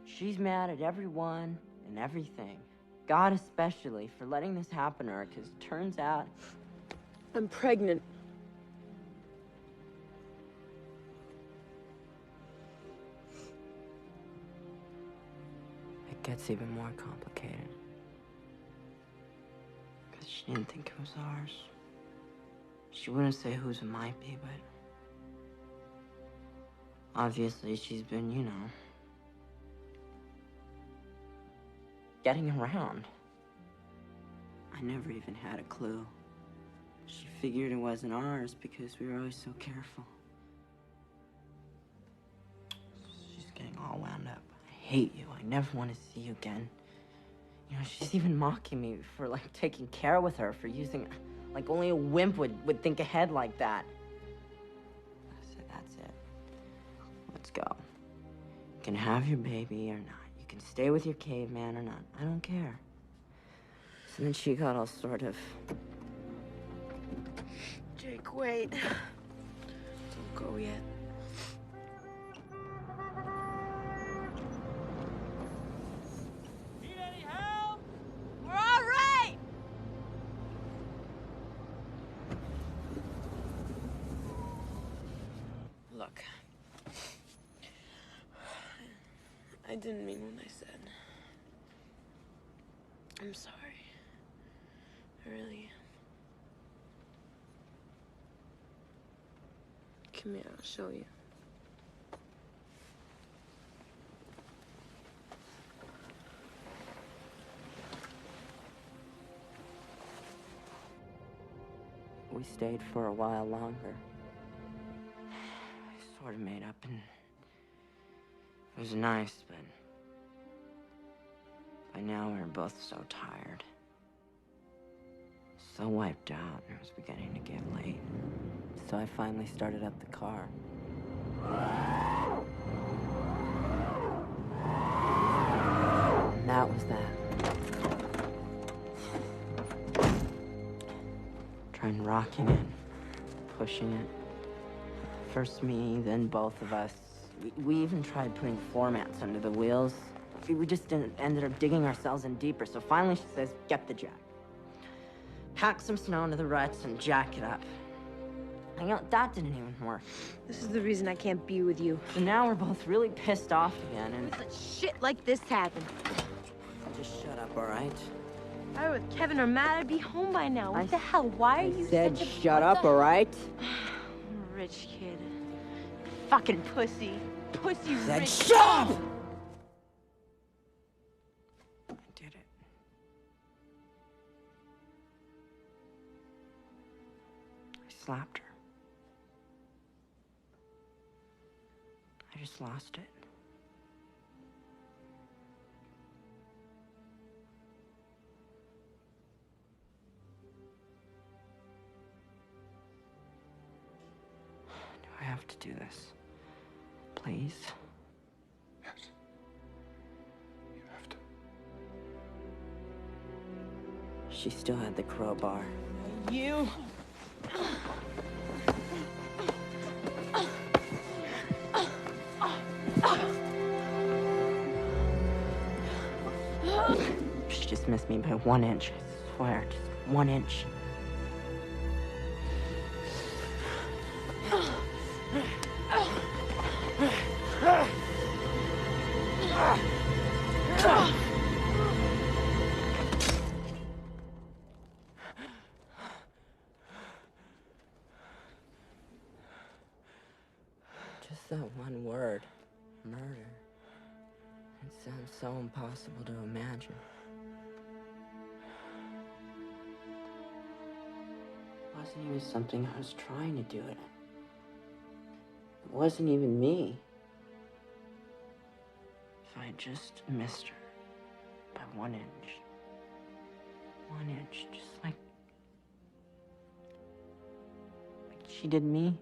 She's mad at everyone and everything. God especially for letting this happen to her, because it turns out I'm pregnant. It gets even more complicated. Because she didn't think it was ours. She wouldn't say whose it might be, but obviously she's been, you know, getting around. I never even had a clue. She figured it wasn't ours because we were always so careful. She's getting all wound up. I hate you. I never want to see you again. You know, she's even mocking me for, like, taking care with her, for using... Like, only a wimp would think ahead like that. I said, that's it. Let's go. You can have your baby or not. You can stay with your caveman or not. I don't care. So then she got all sort of... Jake, wait. Don't go yet. Need any help? We're all right! Look. I didn't mean what I said. I'm sorry. I really am. Come here, I'll show you. We stayed for a while longer. I sort of made up, and it was nice, but by now we were both so tired. So wiped out, and it was beginning to get late. So I finally started up the car. And that was that. Trying rocking it, pushing it. First me, then both of us. We even tried putting floor mats under the wheels. We just ended up digging ourselves in deeper. So finally she says, get the jack. Hack some snow into the ruts and jack it up. And, you know, that didn't even work. This is the reason I can't be with you. So now we're both really pissed off again, and... Let shit like this happen. Just shut up, all right? If I were with Kevin or Matt, I'd be home by now. What the hell? Why are you said such a... shut up, all right? Rich kid. Fucking pussy. Pussy Said rich. shut up! I did it. I slapped her. I just lost it. Do I have to do this? Please? Yes. You have to. She still had the crowbar. You. just missed me by 1 inch. I swear, just 1 inch. Just that one word, murder. It sounds so impossible to imagine. It wasn't even something I was trying to do it. It wasn't even me. If I just missed her by 1 inch. 1 inch, just like she did me.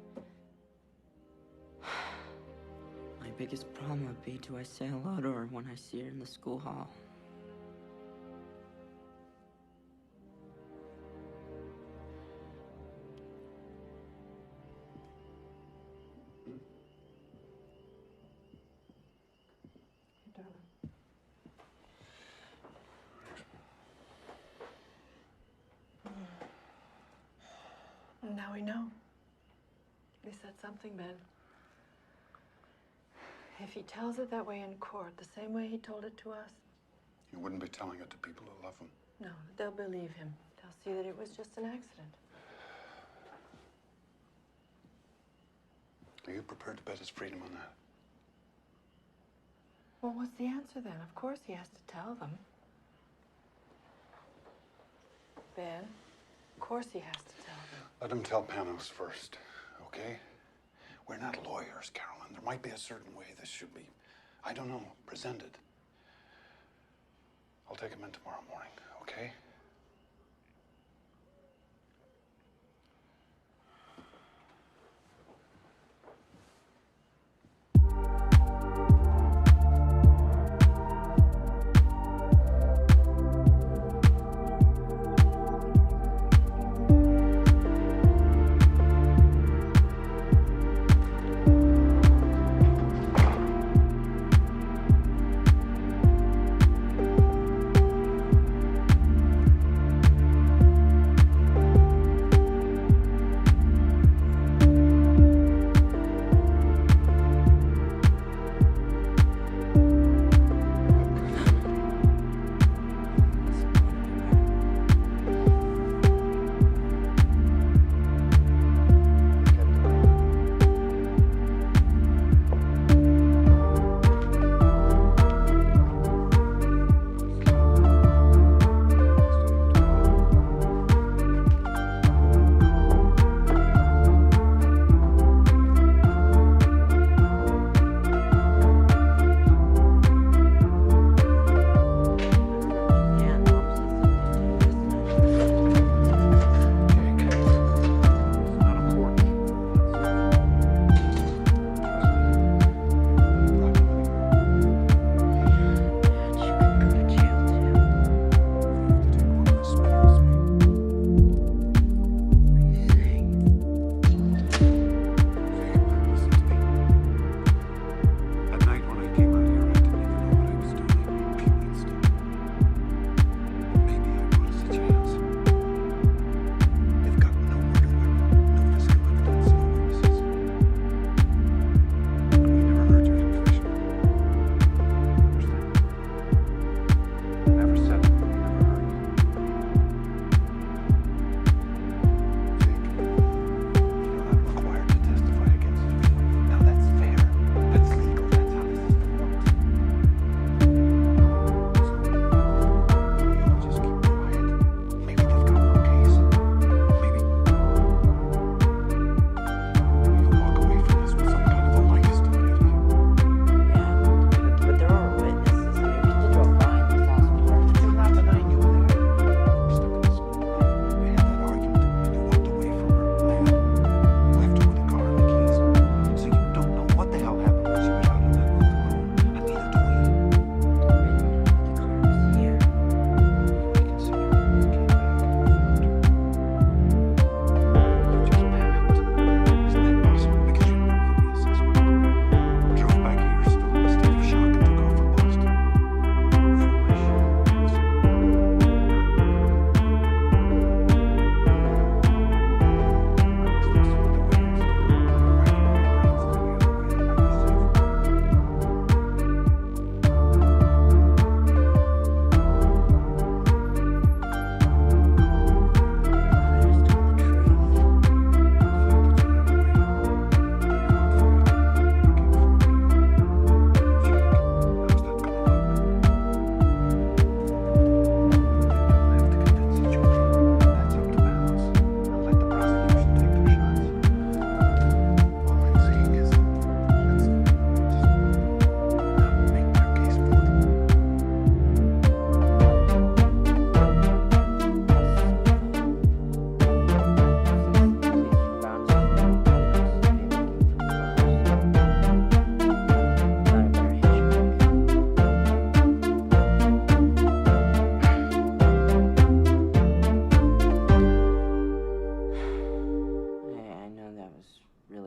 My biggest problem would be, do I say hello to her when I see her in the school hall? Now we know. He said something, Ben. If he tells it that way in court, the same way he told it to us, You wouldn't be telling it to people who love him. no, they'll believe him. They'll see that it was just an accident. Are you prepared to bet his freedom on that? Well, what's the answer then? Of course he has to tell them. Ben, of course he has to tell them. Let him tell Panos first, okay? We're not lawyers, Carolyn. There might be a certain way this should be, I don't know, presented. I'll take him in tomorrow morning, okay?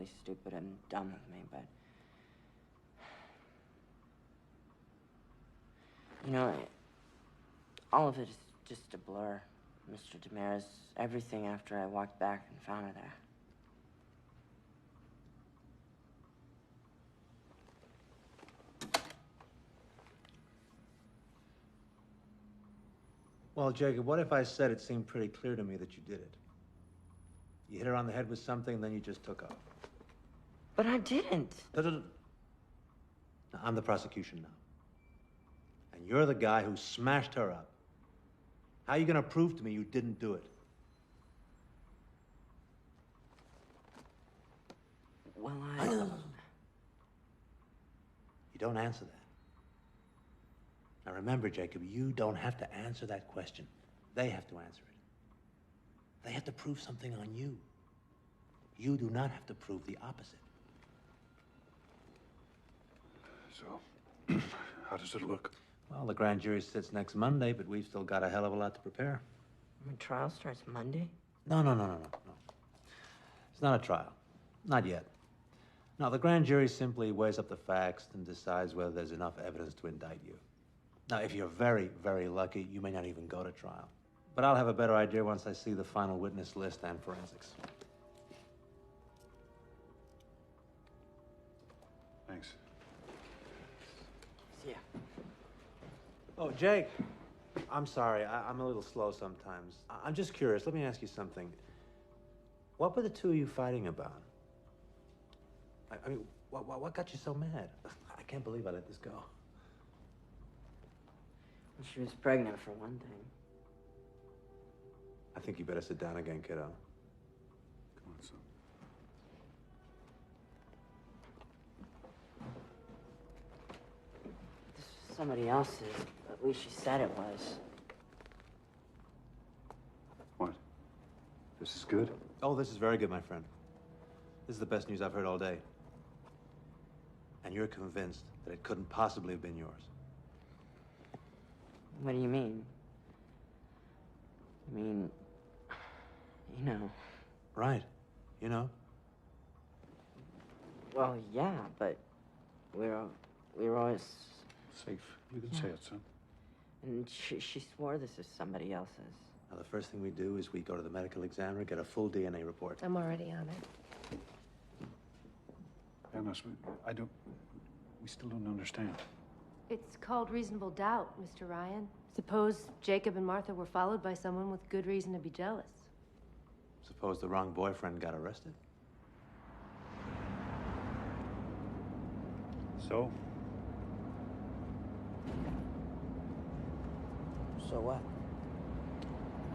really stupid and dumb of me, but... You know, all of it is just a blur. Mr. Damaris, everything after I walked back and found her there. Well, Jacob, what if I said it seemed pretty clear to me that you did it? You hit her on the head with something, then you just took off. But I didn't. No. I'm the prosecution now. And you're the guy who smashed her up. How are you gonna prove to me you didn't do it? Well, You don't answer that. Now remember, Jacob, you don't have to answer that question. They have to answer it. They have to prove something on you. You do not have to prove the opposite. So, how does it look? Well, the grand jury sits next Monday, but we've still got a hell of a lot to prepare. My trial starts Monday? No. It's not a trial. Not yet. No, the grand jury simply weighs up the facts and decides whether there's enough evidence to indict you. Now, if you're very, very lucky, you may not even go to trial. But I'll have a better idea once I see the final witness list and forensics. Thanks. See ya. Oh, Jake. I'm sorry. I'm a little slow sometimes. I'm just curious. Let me ask you something. What were the two of you fighting about? I mean, what got you so mad? I can't believe I let this go. She was pregnant, for one thing. I think you better sit down again, kiddo. Come on, son. This was somebody else's. At least she said it was. What? This is good? Oh, this is very good, my friend. This is the best news I've heard all day. And you're convinced that it couldn't possibly have been yours. What do you mean? I mean, you know. Right. You know? Well, yeah, but we were always... Safe. You can say it, son. And she swore this is somebody else's. Now, the first thing we do is we go to the medical examiner, get a full DNA report. I'm already on it. Dennis, we still don't understand. It's called reasonable doubt, Mr. Ryan. Suppose Jacob and Martha were followed by someone with good reason to be jealous. Suppose the wrong boyfriend got arrested. So? So what?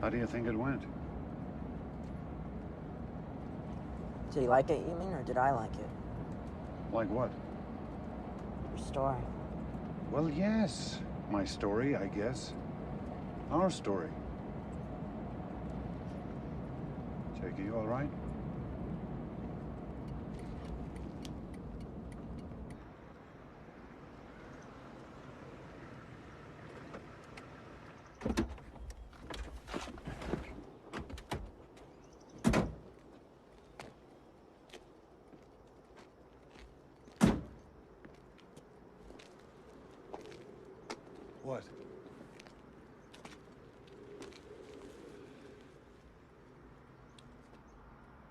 How do you think it went? Did he like it, you mean, or did I like it? Like what? Your story. Well, yes. My story, I guess. Our story. Jake, are you all right? What?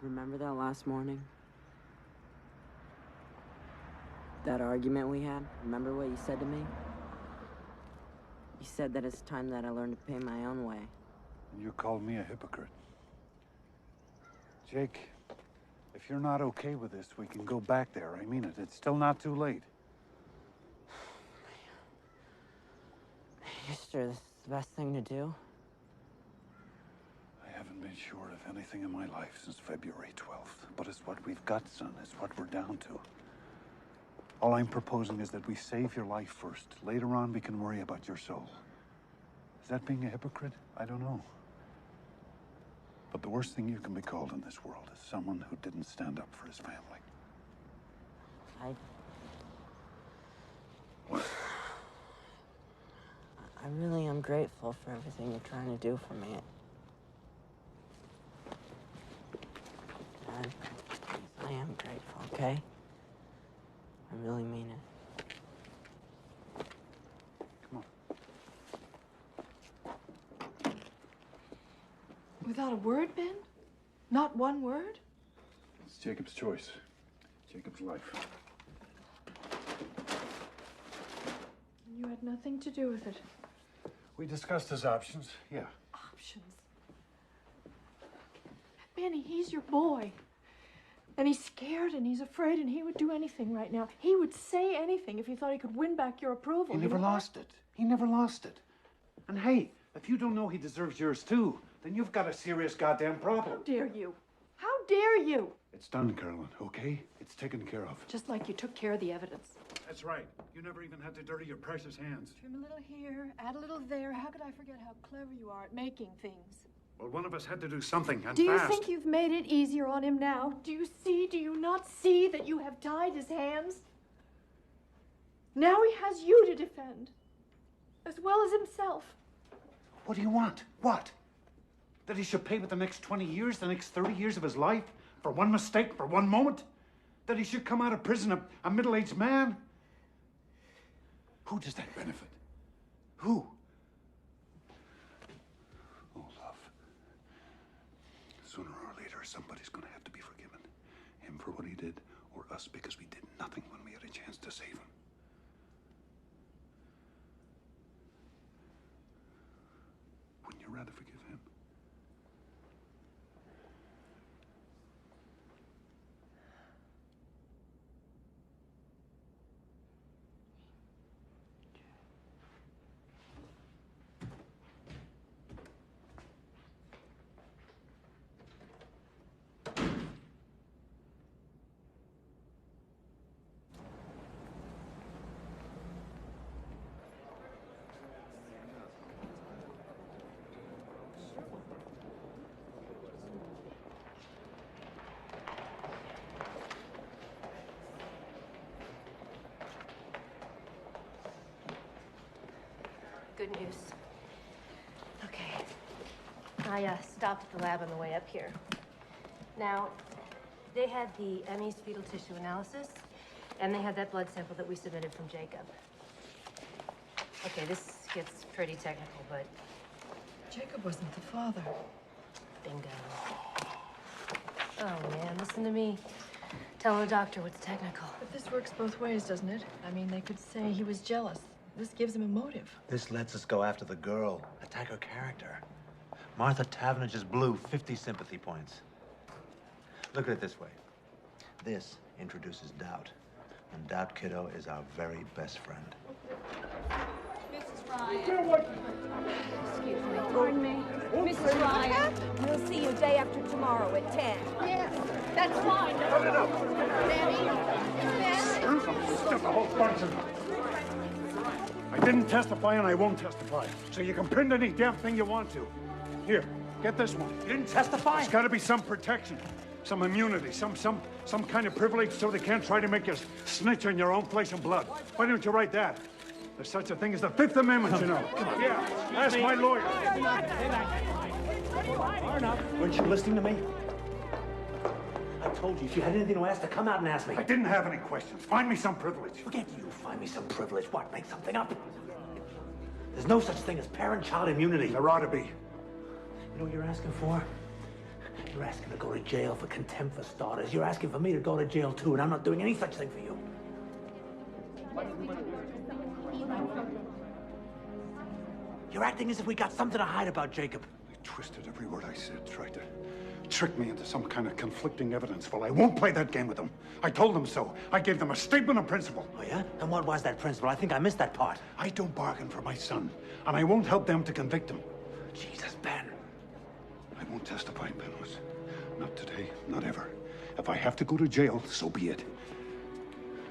Remember that last morning? That argument we had? Remember what you said to me? You said that it's time that I learned to pay my own way. You called me a hypocrite. Jake, if you're not okay with this, we can go back there. I mean it. It's still not too late. You sure this is the best thing to do? I haven't been sure of anything in my life since February 12th. But it's what we've got, son. It's what we're down to. All I'm proposing is that we save your life first. Later on, we can worry about your soul. Is that being a hypocrite? I don't know. But the worst thing you can be called in this world is someone who didn't stand up for his family. I really am grateful for everything you're trying to do for me. Dad, I am grateful. okay? I really mean it. Without a word, Ben? Not one word? It's Jacob's choice. Jacob's life. You had nothing to do with it. We discussed his options, yeah. Options. Benny, he's your boy. And he's scared and he's afraid and he would do anything right now. He would say anything if he thought he could win back your approval. He never lost it. He never lost it. And hey, if you don't know he deserves yours too, then you've got a serious goddamn problem. How dare you? How dare you? It's done, Carolyn, okay? It's taken care of. Just like you took care of the evidence. That's right. You never even had to dirty your precious hands. Trim a little here, add a little there. How could I forget how clever you are at making things? Well, one of us had to do something, and Do you fast. think you've made it easier on him now? Do you not see that you have tied his hands? Now he has you to defend, as well as himself. What do you want? What? That he should pay with the next 20 years, the next 30 years of his life? For one mistake, for one moment? That he should come out of prison a middle-aged man? Who does that benefit? Who? Oh, love. Sooner or later, somebody's gonna have to be forgiven. Him for what he did, or us because we did nothing when we had a chance to save him. Wouldn't you rather forgive him? Good news. Okay. I stopped at the lab on the way up here. Now, they had the Emmy's fetal tissue analysis, and they had that blood sample that we submitted from Jacob. Okay, this gets pretty technical, but... Jacob wasn't the father. Bingo. Oh, man, listen to me. Tell the doctor what's technical. But this works both ways, doesn't it? I mean, they could say he was jealous. This gives him a motive. This lets us go after the girl, attack her character. Martha Tavener just blew 50 sympathy points. Look at it this way. This introduces Doubt. And Doubt, kiddo, is our very best friend. Mrs. Ryan. Excuse me. Pardon me. Mrs. Ryan, we'll see you day after tomorrow at 10. Yes, that's fine. No. Benny. Stuff a whole bunch of them. I didn't testify and I won't testify. So you can print any damn thing you want to. Here, get this one. You didn't testify? There's got to be some protection, some immunity, some kind of privilege so they can't try to make you snitch on your own flesh and blood. Why don't you write that? There's such a thing as the Fifth Amendment, you know. Yeah, ask my lawyer. Weren't you listening to me? I told you, if you had anything to ask, to come out and ask me. I didn't have any questions. Find me some privilege. Forget you. Find me some privilege. What? Make something up? There's no such thing as parent-child immunity. There ought to be. You know what you're asking for? You're asking to go to jail for contempt for starters. You're asking for me to go to jail too, and I'm not doing any such thing for you. You're acting as if we got something to hide about Jacob. They twisted every word I said, tried to trick me into some kind of conflicting evidence. Well, I won't play that game with them. I told them so. I gave them a statement of principle. Oh, yeah? And what was that principle? I think I missed that part. I don't bargain for my son, and I won't help them to convict him. Jesus, Ben. I won't testify, Penrose. Not today, not ever. If I have to go to jail, so be it.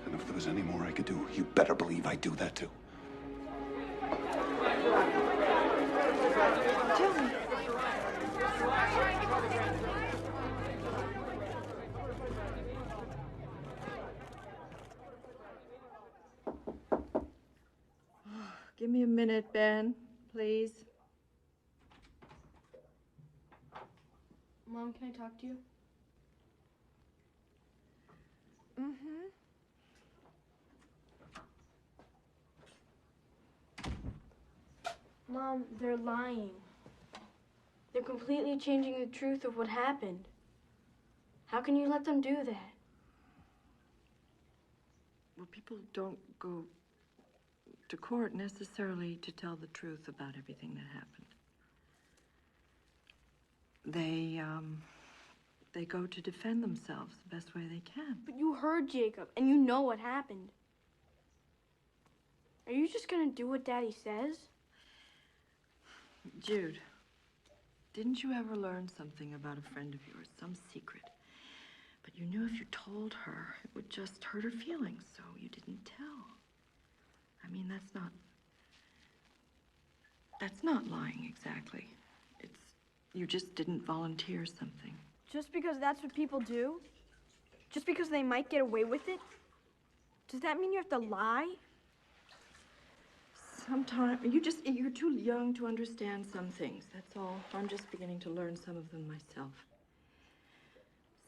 And if there was any more I could do, you better believe I'd do that too. Tell me. Give me a minute, Ben, please. Mom, can I talk to you? Mom, they're lying. They're completely changing the truth of what happened. How can you let them do that? Well, people don't go to court necessarily to tell the truth about everything that happened. They go to defend themselves the best way they can. But you heard Jacob, and you know what happened. Are you just gonna do what Daddy says? Jude, didn't you ever learn something about a friend of yours, some secret? But you knew if you told her, it would just hurt her feelings, so you didn't tell. I mean, that's not lying exactly. You just didn't volunteer something. Just because that's what people do? Just because they might get away with it? Does that mean you have to lie? Sometimes, you're too young to understand some things, that's all. I'm just beginning to learn some of them myself.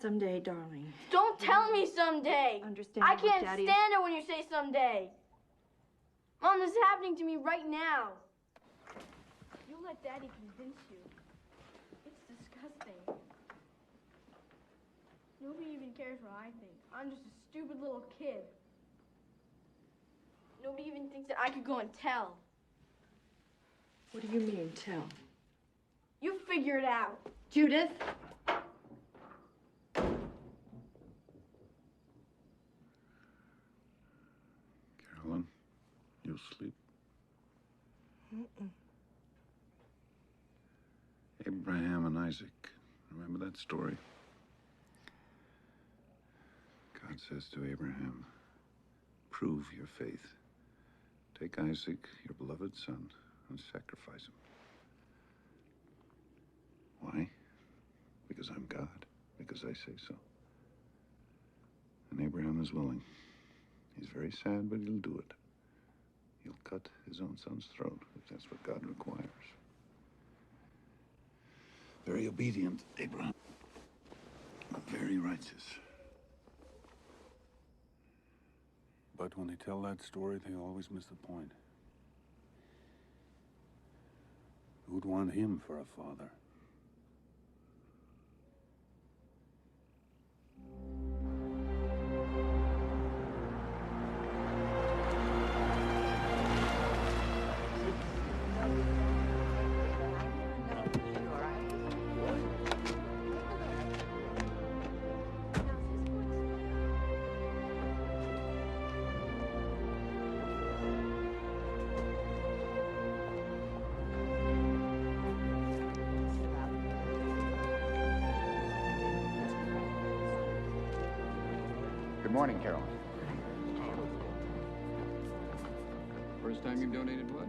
Someday, darling. Don't tell me someday! Understand I what can't Daddy stand it when you say someday! Mom, this is happening to me right now. You let Daddy convince you. It's disgusting. Nobody even cares what I think. I'm just a stupid little kid. Nobody even thinks that I could go and tell. What do you mean, tell? You figure it out. Judith? Carolyn, you'll sleep. Abraham and Isaac. Remember that story? God says to Abraham, prove your faith. Take Isaac, your beloved son, and sacrifice him. Why? Because I'm God. Because I say so. And Abraham is willing. He's very sad, but he'll do it. He'll cut his own son's throat, if that's what God requires. Very obedient, Abraham. Very righteous. But when they tell that story, they always miss the point. Who'd want him for a father? Good morning, Carolyn. First time you've donated blood?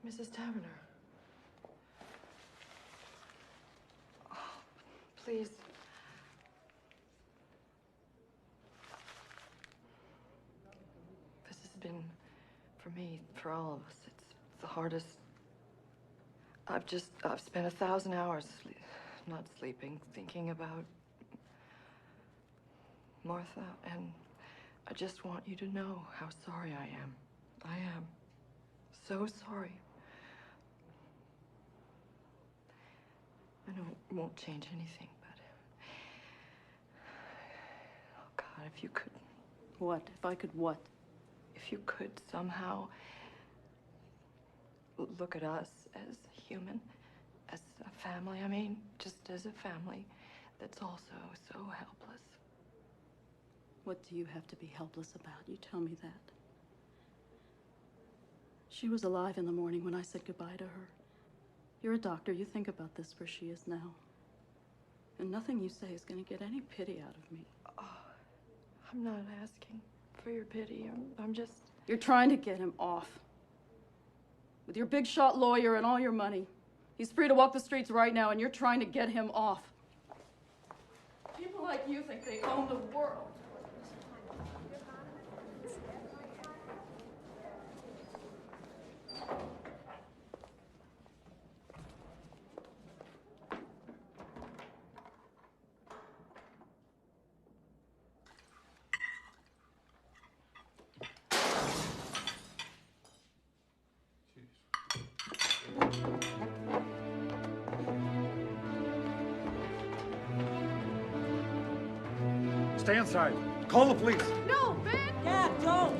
Mrs. Taverner. Oh, please. This has been, for me, for all of us, it's the hardest. I've spent 1,000 hours not sleeping, thinking about Martha, and I just want you to know how sorry I am. I am so sorry. I know it won't change anything, but... Oh, God, if you could... What? If I could what? If you could somehow look at us as human, as a family, I mean, just as a family that's also so helpless. What do you have to be helpless about? You tell me that. She was alive in the morning when I said goodbye to her. You're a doctor. You think about this where she is now. And nothing you say is going to get any pity out of me. Oh, I'm not asking for your pity. I'm just... You're trying to get him off. With your big shot lawyer and all your money. He's free to walk the streets right now, and you're trying to get him off. People like you think they own the world. Stay inside. Call the police. No, Ben! Dad, don't!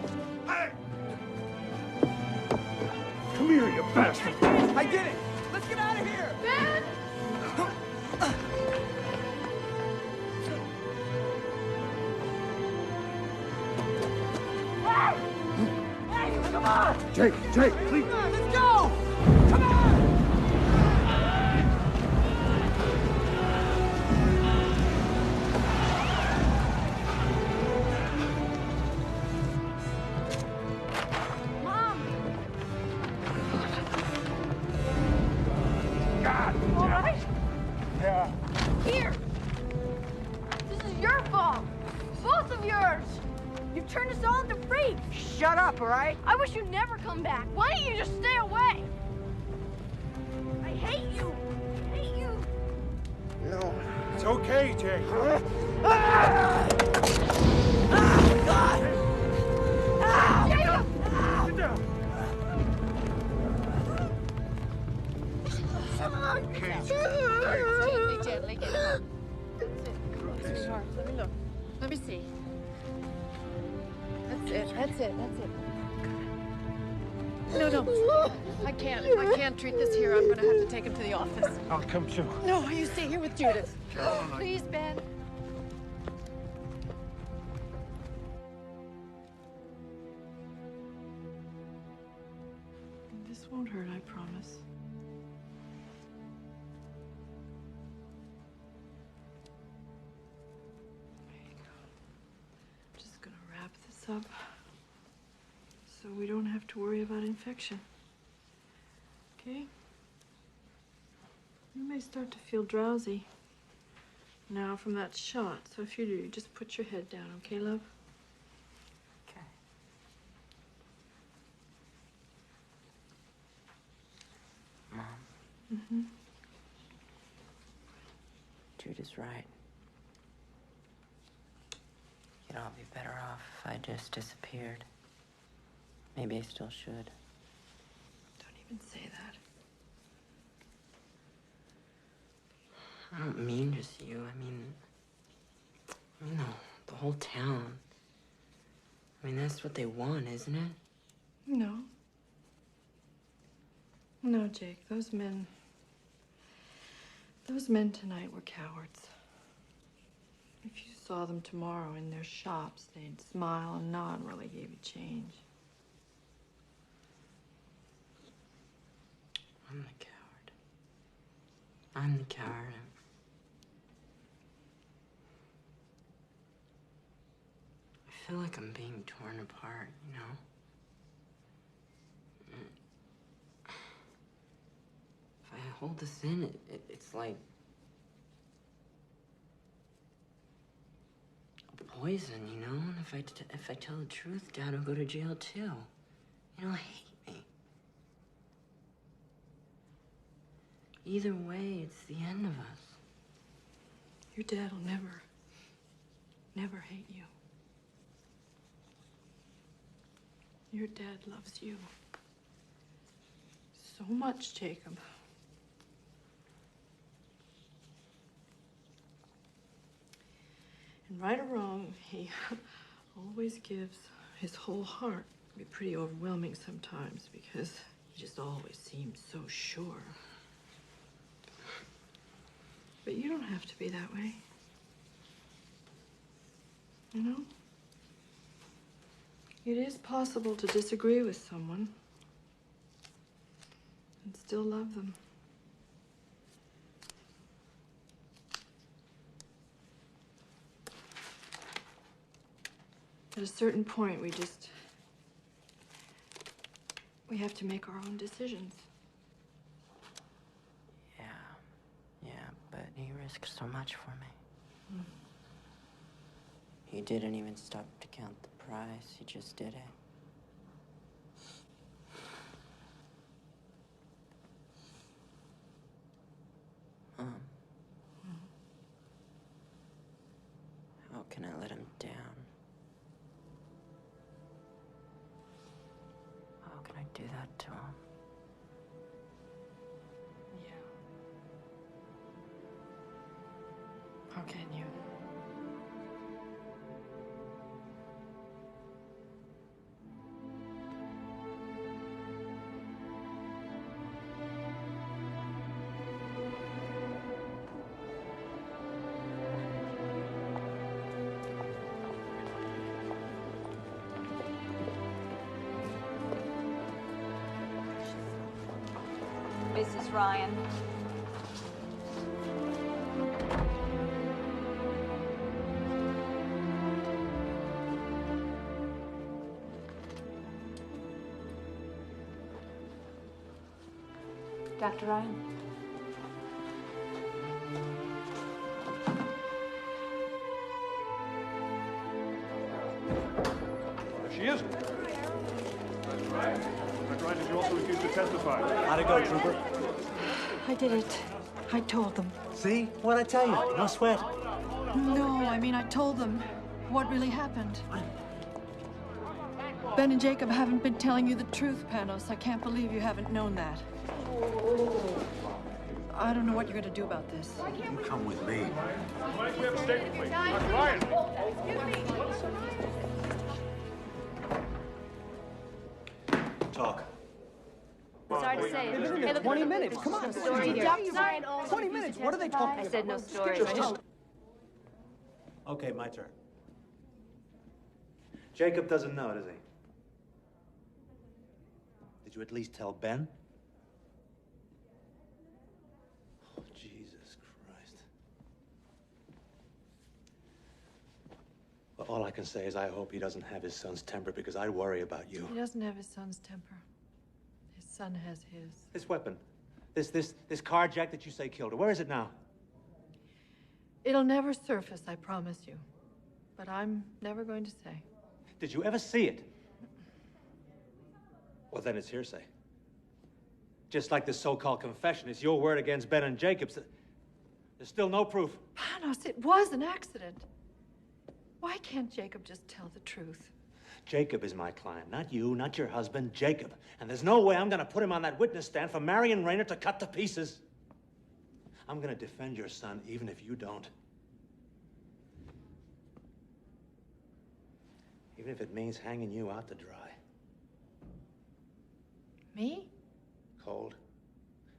Come here, you bastard. I did it! Let's get out of here! Ben! Hey, come on! Jake, please. Come on, let's go! Come on! Mom! God! All right? Yeah. Here! This is your fault! Both of yours! You've turned us all into freaks! Shut up, all right? I wish you'd never come back. Why don't you just stay away? I hate you! I hate you! No. It's okay, Jake. God! Jacob! Sit down. Okay. Gently, get up. Sweetheart, let me look. Let me see. That's it. No. I can't treat this here. I'm gonna have to take him to the office. I'll come too. No, you stay here with Judith. Carolyn, Please, Ben. This won't hurt, I promise. There you go. I'm just gonna wrap this up so we don't have to worry about infection. Okay? You may start to feel drowsy now from that shot, so if you do, just put your head down, okay, love? Okay. Mom, Mm-hmm. Judith's right. You'd all be better off if I just disappeared. Maybe I still should. Don't even say that. I don't mean just you. I mean the whole town. I mean, that's what they want, isn't it? No. No, Jake, those men tonight were cowards. If you saw them tomorrow in their shops, they'd smile and nod while they gave you change. I'm the coward. I'm the coward. I feel like I'm being torn apart, you know? If I hold this in, it's like a poison, you know? And if I tell the truth, Dad will go to jail too. You know, hate me. Either way, it's the end of us. Your dad will never hate you. Your dad loves you so much, Jacob. And right or wrong, he always gives his whole heart. It can be pretty overwhelming sometimes because he just always seems so sure. But you don't have to be that way. You know? It is possible to disagree with someone and still love them. At a certain point, we have to make our own decisions. Yeah, but he risked so much for me. He didn't even stop to count the price. He just did it. Mom. How can I let him down? How can I do that to him? How can you? Mrs. Ryan. Dr. Ryan? There she is. That's right. Dr. Ryan, did you also refuse to testify? How'd it go, Trooper? I didn't. I told them. See? What'd I tell you? No sweat. No, I mean, I told them what really happened. Ben and Jacob haven't been telling you the truth, Panos. I can't believe you haven't known that. I don't know what you're going to do about this. You come with me. Why do we have a statement, please? Dr. Ryan! Talk. Sorry to say. They've been in there 20 minutes. Come on. Story here. Sorry. 20 minutes. What are they talking about? I said no story. Okay, my turn. Jacob doesn't know, does he? Did you at least tell Ben? Oh, Jesus Christ. Well, all I can say is I hope he doesn't have his son's temper, because I worry about you. He doesn't have his son's temper. His son has his. This weapon, this carjack that you say killed her, where is it now? It'll never surface, I promise you. But I'm never going to say. Did you ever see it? Well, then it's hearsay. Just like this so-called confession, it's your word against Ben and Jacob's. There's still no proof. Panos, it was an accident. Why can't Jacob just tell the truth? Jacob is my client, not you, not your husband, Jacob. And there's no way I'm gonna put him on that witness stand for Marion Rayner to cut to pieces. I'm gonna defend your son, even if you don't. Even if it means hanging you out to dry. Me? Cold,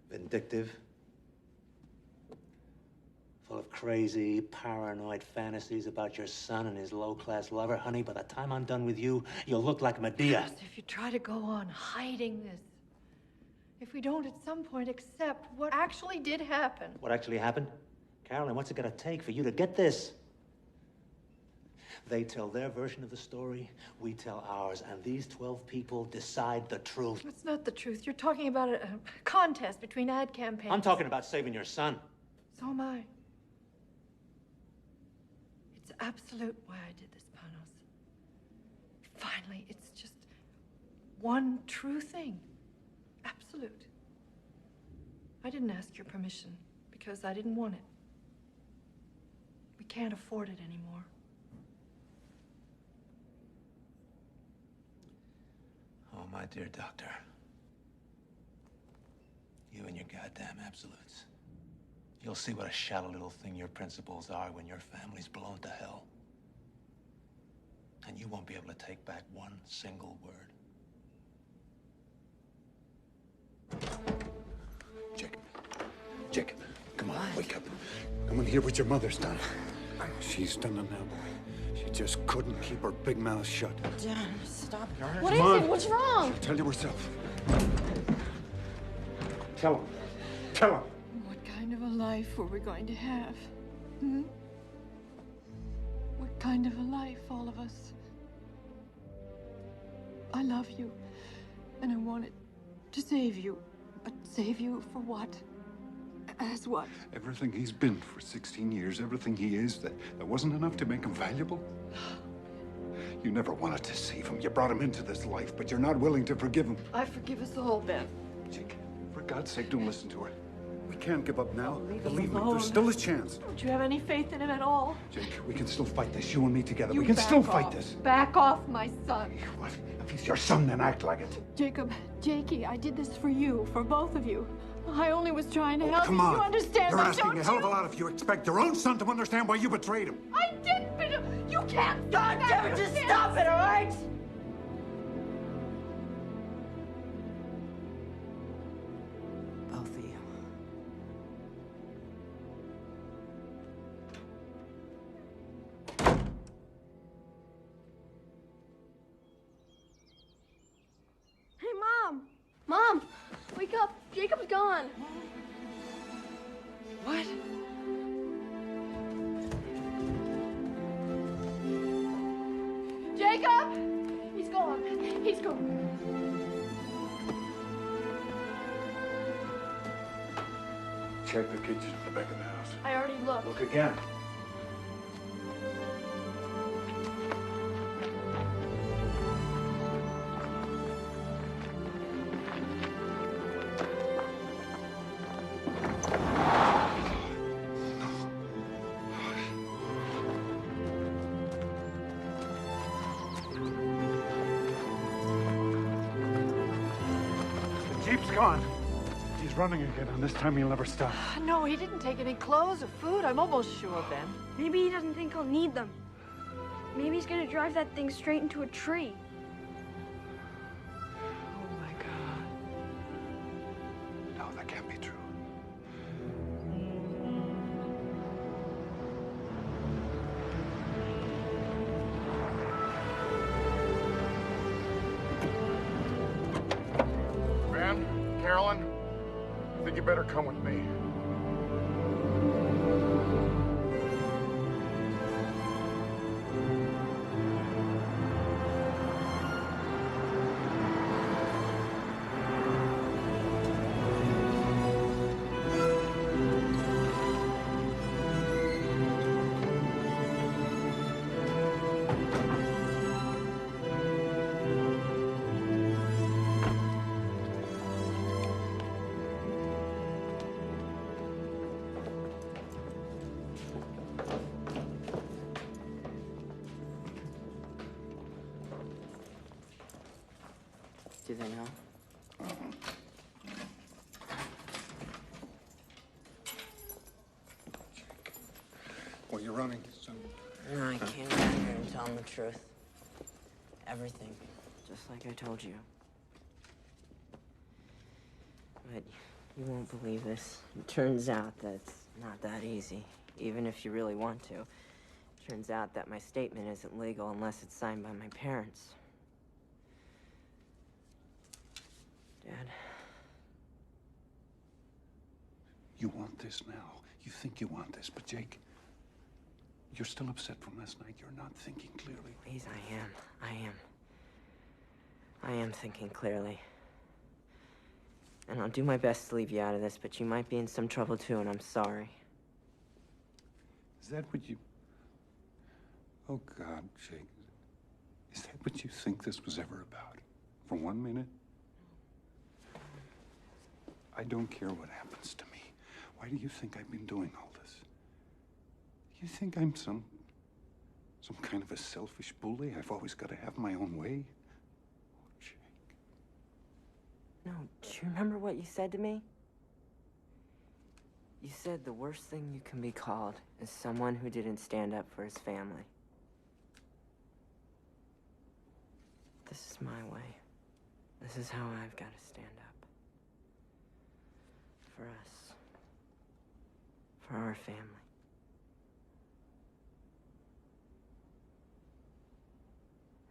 vindictive, full of crazy, paranoid fantasies about your son and his low-class lover. Honey, by the time I'm done with you, you'll look like Medea. If you try to go on hiding this, if we don't at some point accept what actually did happen. What actually happened? Carolyn, what's it gonna take for you to get this? They tell their version of the story, we tell ours, and these 12 people decide the truth. It's not the truth. You're talking about a contest between ad campaigns. I'm talking about saving your son. So am I. It's absolute why I did this, Panos. Finally, it's just one true thing. Absolute. I didn't ask your permission because I didn't want it. We can't afford it anymore. Oh, my dear doctor. You and your goddamn absolutes. You'll see what a shallow little thing your principles are when your family's blown to hell. And you won't be able to take back one single word. Jacob, come on, wake up. Come and hear what your mother's done. She's done it now, boy. She just couldn't keep her big mouth shut. Dad, stop. What is it? What's wrong? Tell you herself. Tell him. Tell him. What kind of a life were we going to have? Hmm? What kind of a life, all of us? I love you, and I wanted to save you. But save you for what? As what? Everything he's been for 16 years, everything he is, that wasn't enough to make him valuable? You never wanted to save him. You brought him into this life, but you're not willing to forgive him. I forgive us all, Ben. Jake, for God's sake, don't listen to her. We can't give up now. Leave him Believe me, alone. there's still a chance. Don't you have any faith in him at all? Jake, we can still fight this, you and me together. You We can back still fight off. this. Back off, my son. What? If he's your son, then act like it. Jacob, Jakey, I did this for you, for both of you. I only was trying to help Come you. on. You understand You're that, asking don't a hell of a you? lot if you expect your own son to understand why you betrayed him. I did, but you can't. God damn it, just stop it, all right? Both of you. Hey, Mom! Mom! Wake up! Jacob's gone! What? Jacob! He's gone. He's gone. Check the kitchen at the back of the house. I already looked. Look again. The Jeep's gone. He's running again, and this time he'll never stop. No, he didn't take any clothes or food. I'm almost sure, Ben. Maybe he doesn't think he'll need them. Maybe he's gonna drive that thing straight into a tree. Oh, my God. No, that can't be true. Ben, Carolyn, I think you better come with me. Do they know? Well, you're running, son. No, I can't get in here and tell them the truth. Everything. Just like I told you. But you won't believe this. It turns out that it's not that easy, even if you really want to. Turns out that my statement isn't legal unless it's signed by my parents. Dad. You want this now. You think you want this, but Jake, you're still upset from last night. You're not thinking clearly. Please, I am thinking clearly. And I'll do my best to leave you out of this, but you might be in some trouble too, and I'm sorry. Is that what you... Oh, God, Jake. Is that what you think this was ever about? For 1 minute? I don't care what happens to me. Why do you think I've been doing all this? You think I'm some kind of a selfish bully? I've always got to have my own way? No, do you remember what you said to me? You said the worst thing you can be called is someone who didn't stand up for his family. This is my way. This is how I've got to stand up. For us. For our family.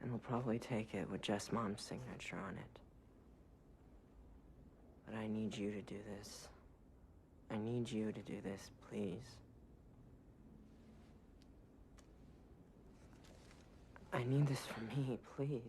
And we'll probably take it with just Mom's signature on it. But I need you to do this. I need you to do this, please. I need this for me, please.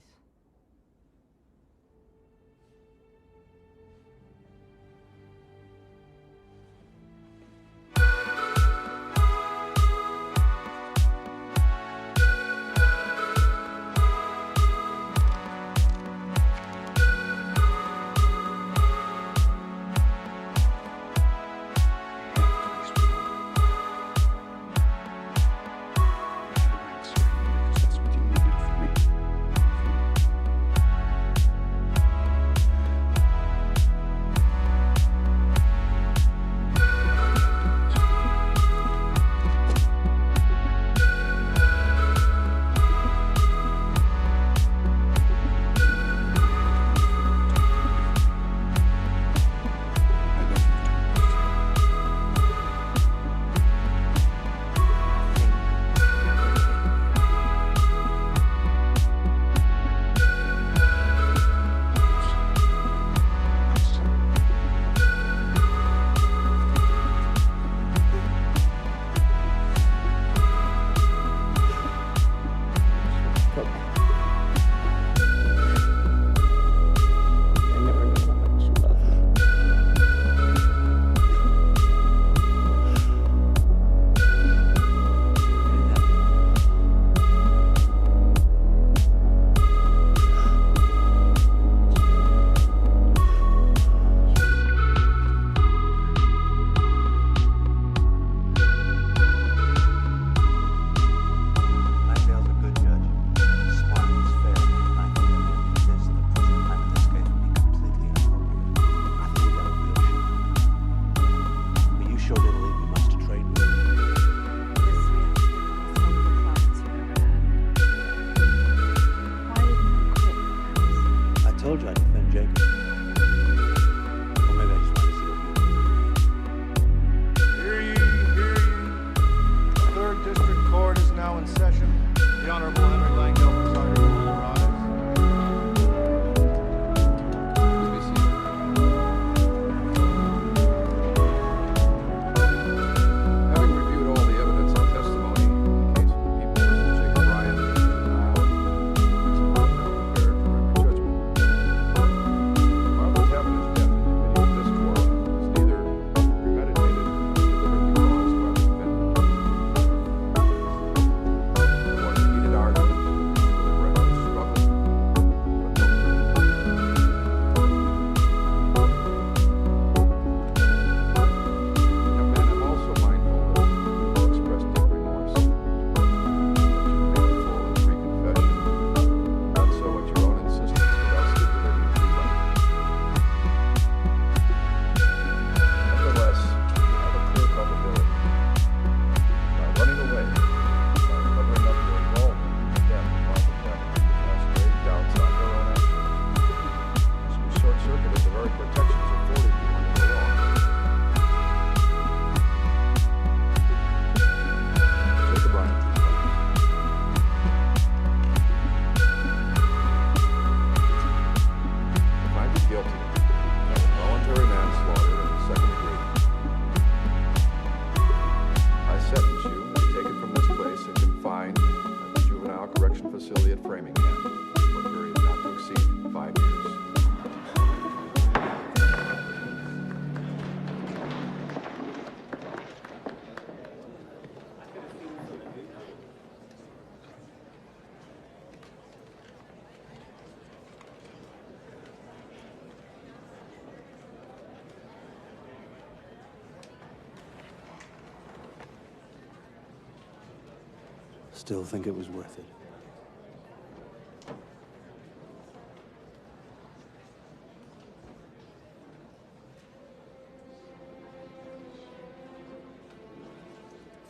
Still think it was worth it.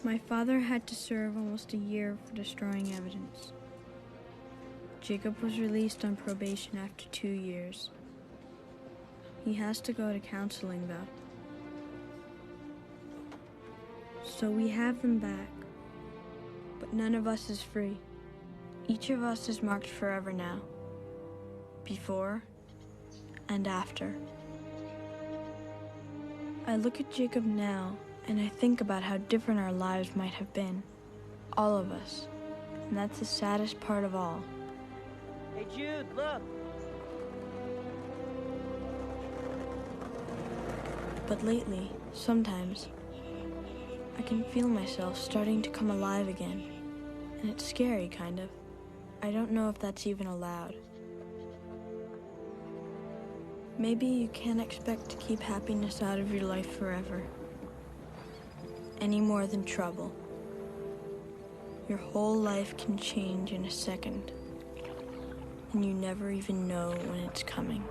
My father had to serve almost a year for destroying evidence. Jacob was released on probation after 2 years. He has to go to counseling, though. So we have them back. But none of us is free. Each of us is marked forever now. Before and after. I look at Jacob now, and I think about how different our lives might have been. All of us. And that's the saddest part of all. Hey, Jude, look. But lately, sometimes, I can feel myself starting to come alive again. And it's scary, kind of. I don't know if that's even allowed. Maybe you can't expect to keep happiness out of your life forever. Any more than trouble. Your whole life can change in a second. And you never even know when it's coming.